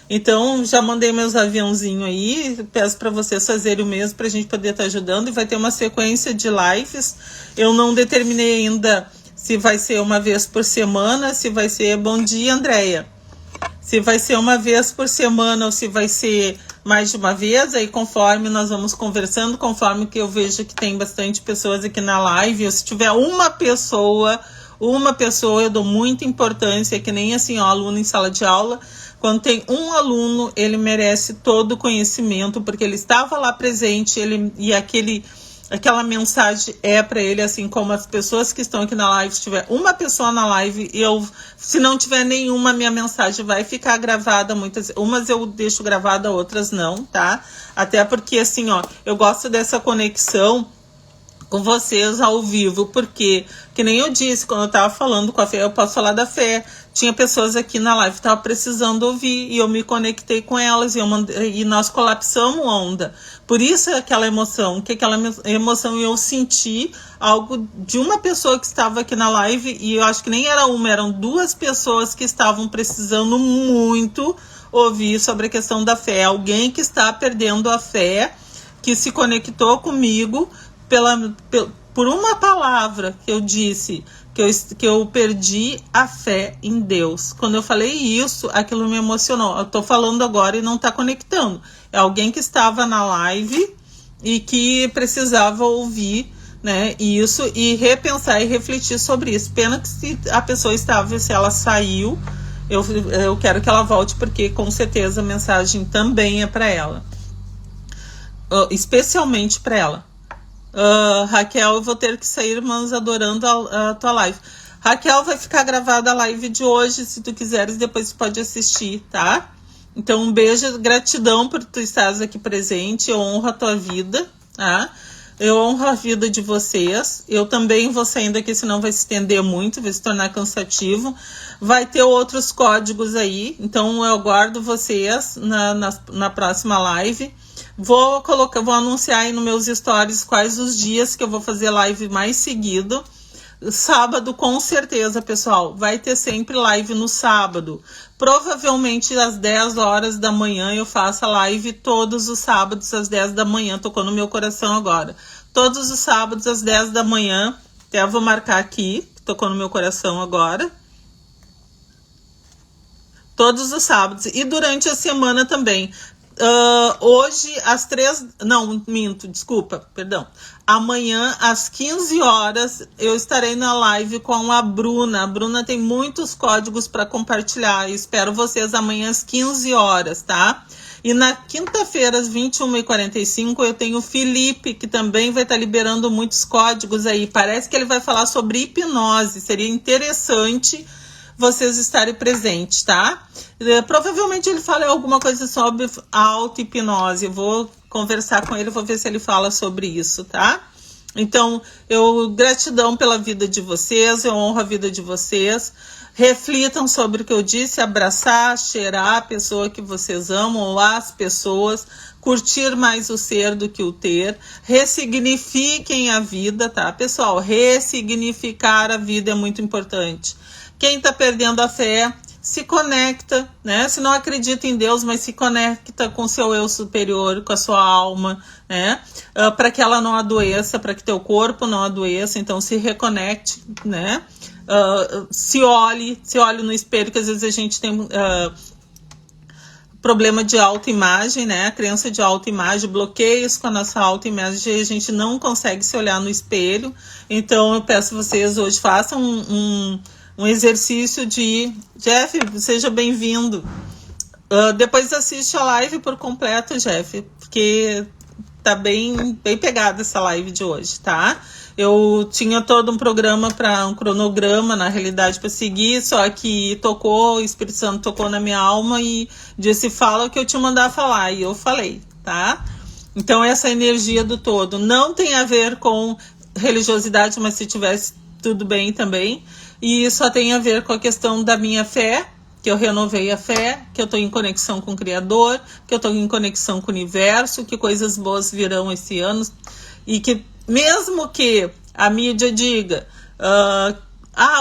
Então, já mandei meus aviãozinhos aí, peço para vocês fazerem o mesmo para a gente poder estar ajudando. E vai ter uma sequência de lives. Eu não determinei ainda se vai ser uma vez por semana, se vai ser... Bom dia, Andréia. Se vai ser uma vez por semana ou se vai ser mais de uma vez, aí conforme nós vamos conversando, conforme que eu vejo que tem bastante pessoas aqui na live, ou se tiver uma pessoa eu dou muita importância, que nem assim, aluno em sala de aula. Quando tem um aluno, ele merece todo o conhecimento, porque ele estava lá presente, aquela mensagem é para ele, assim como as pessoas que estão aqui na live. Se tiver uma pessoa na live, se não tiver nenhuma, minha mensagem vai ficar gravada. Umas eu deixo gravada, outras não, tá? Até porque, assim, eu gosto dessa conexão com vocês ao vivo, porque, que nem eu disse, quando eu tava falando com a Fé, eu posso falar da Fé, tinha pessoas aqui na live que estavam precisando ouvir, e eu me conectei com elas, e nós colapsamos onda. Por isso aquela emoção, eu senti algo de uma pessoa que estava aqui na live, e eu acho que nem era uma, eram duas pessoas que estavam precisando muito ouvir sobre a questão da fé. Alguém que está perdendo a fé, que se conectou comigo, por uma palavra que eu disse, que eu perdi a fé em Deus. Quando eu falei isso, aquilo me emocionou. Eu tô falando agora e não tá conectando. É alguém que estava na live e que precisava ouvir, isso, e repensar e refletir sobre isso. Pena que se a pessoa se ela saiu, eu quero que ela volte, porque com certeza a mensagem também é para ela. Especialmente para ela. Raquel, eu vou ter que sair, irmãos, adorando a tua live. Raquel, vai ficar gravada a live de hoje, se tu quiseres, depois tu pode assistir, tá? Então, um beijo, gratidão por tu estares aqui presente, eu honro a tua vida, tá? Eu honro a vida de vocês. Eu também vou saindo aqui, senão vai se estender muito, vai se tornar cansativo. Vai ter outros códigos aí, então eu aguardo vocês na próxima live. Vou anunciar aí nos meus stories quais os dias que eu vou fazer live mais seguido. Sábado, com certeza, pessoal, vai ter sempre live no sábado. Provavelmente às 10 horas da manhã eu faço a live todos os sábados às 10 da manhã. Tocou no meu coração agora. Todos os sábados às 10 da manhã. Até vou marcar aqui, tocou no meu coração agora. Todos os sábados. E durante a semana também. Hoje às 3, não, minto, desculpa, perdão. Amanhã às 15 horas eu estarei na live com a Bruna. A Bruna tem muitos códigos para compartilhar. Eu espero vocês amanhã às 15 horas, tá? E na quinta-feira às 21h45 eu tenho o Felipe, que também vai estar liberando muitos códigos aí. Parece que ele vai falar sobre hipnose. Seria interessante vocês estarem presentes, tá? Provavelmente ele fala alguma coisa sobre auto-hipnose. Eu vou conversar com ele, vou ver se ele fala sobre isso, tá? Então, gratidão pela vida de vocês, eu honro a vida de vocês. Reflitam sobre o que eu disse, abraçar, cheirar a pessoa que vocês amam, ou as pessoas, curtir mais o ser do que o ter. Ressignifiquem a vida, tá? Pessoal, ressignificar a vida é muito importante. Quem está perdendo a fé, se conecta, né? Se não acredita em Deus, mas se conecta com seu eu superior, com a sua alma, né? Para que ela não adoeça, para que teu corpo não adoeça. Então se reconecte, né? Se olhe no espelho, que às vezes a gente tem problema de autoimagem, né? A crença de autoimagem, bloqueios com a nossa autoimagem, a gente não consegue se olhar no espelho. Então eu peço vocês hoje, façam um exercício de... Jeff, seja bem-vindo. Depois assiste a live por completo, Jeff, porque tá bem pegada essa live de hoje, tá? Eu tinha todo um programa um cronograma, na realidade, para seguir, só que o Espírito Santo tocou na minha alma e disse, fala o que eu te mandar falar, e eu falei, tá? Então essa energia do todo não tem a ver com religiosidade, mas se tivesse tudo bem também, e só tem a ver com a questão da minha fé, que eu renovei a fé, que eu estou em conexão com o Criador, que eu estou em conexão com o Universo, que coisas boas virão esse ano, e que mesmo que a mídia diga,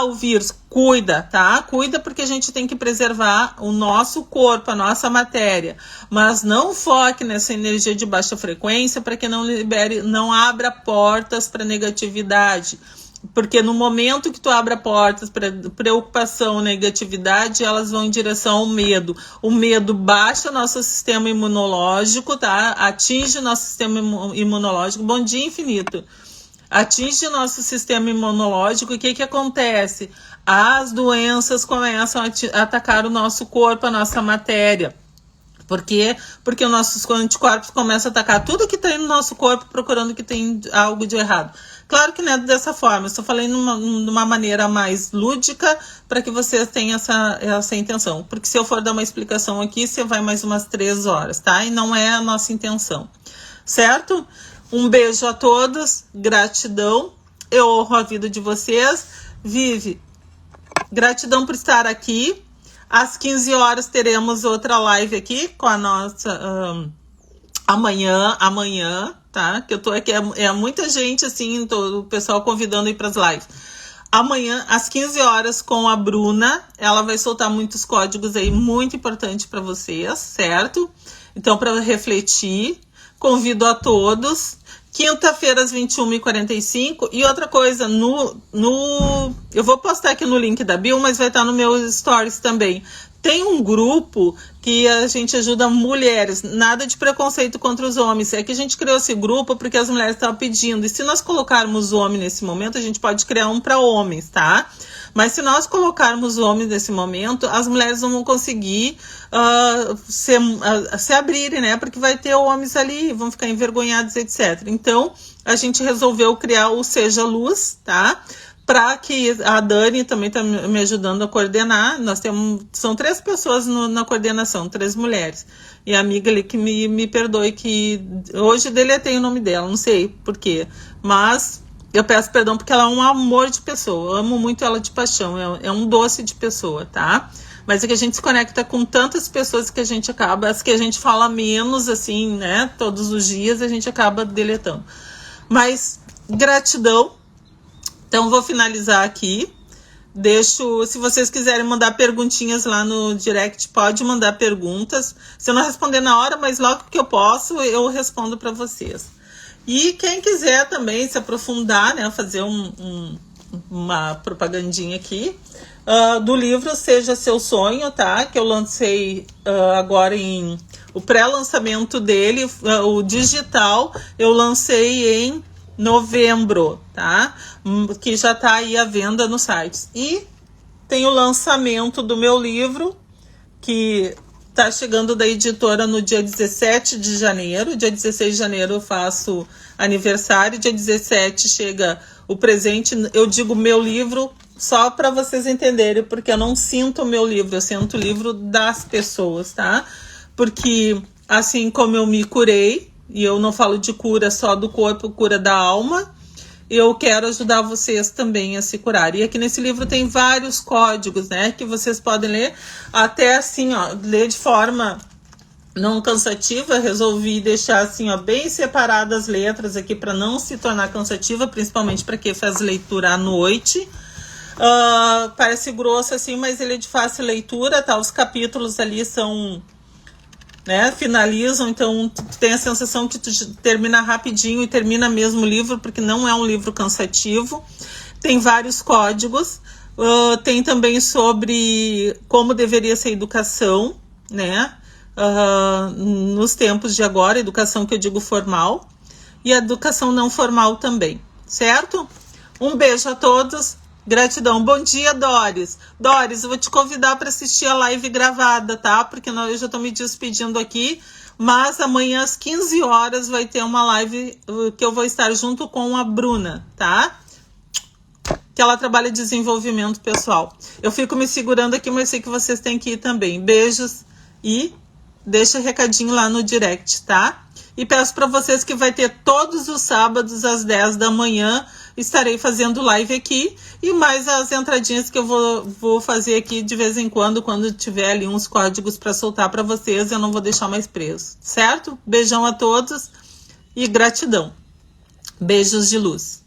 o vírus, cuida, tá? Cuida porque a gente tem que preservar o nosso corpo, a nossa matéria, mas não foque nessa energia de baixa frequência para que não abra portas para negatividade. Porque no momento que tu abre portas para preocupação, negatividade, elas vão em direção ao medo. O medo baixa nosso sistema imunológico, tá? Atinge nosso sistema imunológico. Bom dia, infinito. Atinge nosso sistema imunológico. O que acontece? As doenças começam a atacar o nosso corpo, a nossa matéria. Por quê? Porque os nossos anticorpos começam a atacar tudo que tem no nosso corpo, procurando que tem algo de errado. Claro que não é dessa forma, eu estou falando de uma maneira mais lúdica para que vocês tenham essa intenção. Porque se eu for dar uma explicação aqui, você vai mais umas 3 horas, tá? E não é a nossa intenção, certo? Um beijo a todos, gratidão, eu honro a vida de vocês. Vive, gratidão por estar aqui. Às 15 horas teremos outra live aqui com a nossa... amanhã, tá? Que eu tô aqui, é muita gente, assim, o pessoal convidando aí para as lives. Amanhã, às 15 horas, com a Bruna, ela vai soltar muitos códigos aí, muito importante para vocês, certo? Então, para refletir, convido a todos. Quinta-feira, às 21h45. E outra coisa, eu vou postar aqui no link da bio, mas vai estar no meu stories também. Tem um grupo que a gente ajuda mulheres, nada de preconceito contra os homens. É que a gente criou esse grupo porque as mulheres estavam pedindo. E se nós colocarmos homem nesse momento, a gente pode criar um para homens, tá? Mas se nós colocarmos homens nesse momento, as mulheres não vão conseguir se abrirem, né? Porque vai ter homens ali, vão ficar envergonhados, etc. Então, a gente resolveu criar o Seja Luz, tá? Para que a Dani também está me ajudando a coordenar. São 3 pessoas na coordenação, 3 mulheres. E a amiga ali que me perdoe, que hoje deletei o nome dela, não sei por quê. Mas eu peço perdão porque ela é um amor de pessoa. Eu amo muito ela de paixão, é um doce de pessoa, tá? Mas é que a gente se conecta com tantas pessoas que a gente acaba, as que a gente fala menos, assim, né? Todos os dias a gente acaba deletando. Mas gratidão. Então, vou finalizar aqui. Se vocês quiserem mandar perguntinhas lá no direct, pode mandar perguntas. Se eu não responder na hora, mas logo que eu posso, eu respondo para vocês. E quem quiser também se aprofundar, né, fazer uma propagandinha aqui, do livro Seja Seu Sonho, tá? Que eu lancei agora o pré-lançamento dele, o digital, eu lancei em novembro, tá? Que já tá aí à venda no site. E tem o lançamento do meu livro, que tá chegando da editora no dia 17 de janeiro. Dia 16 de janeiro eu faço aniversário, dia 17 chega o presente. Eu digo meu livro só para vocês entenderem, porque eu não sinto o meu livro, eu sinto o livro das pessoas, tá? Porque assim como eu me curei, e eu não falo de cura só do corpo, cura da alma, eu quero ajudar vocês também a se curar. E aqui nesse livro tem vários códigos, né, que vocês podem ler, até assim, ó, ler de forma não cansativa. Resolvi deixar assim, ó, bem separadas as letras aqui para não se tornar cansativa, principalmente para quem faz leitura à noite. Parece grosso assim, mas ele é de fácil leitura, tá? Os capítulos ali são, né, finalizam, então tu tem a sensação que tu termina rapidinho e termina mesmo o livro, porque não é um livro cansativo. Tem vários códigos, tem também sobre como deveria ser a educação, né, nos tempos de agora, educação que eu digo formal, e a educação não formal também, certo? Um beijo a todos, Gratidão. Bom dia, Doris. Doris, eu vou te convidar para assistir a live gravada, tá? Porque eu já tô me despedindo aqui, mas amanhã às 15 horas vai ter uma live que eu vou estar junto com a Bruna, tá? Que ela trabalha em desenvolvimento pessoal. Eu fico me segurando aqui, mas sei que vocês têm que ir também. Beijos e deixa recadinho lá no direct, tá? E peço para vocês que vai ter todos os sábados às 10 da manhã, estarei fazendo live aqui e mais as entradinhas que eu vou fazer aqui de vez em quando tiver ali uns códigos para soltar para vocês, eu não vou deixar mais preso, certo? Beijão a todos e gratidão. Beijos de luz.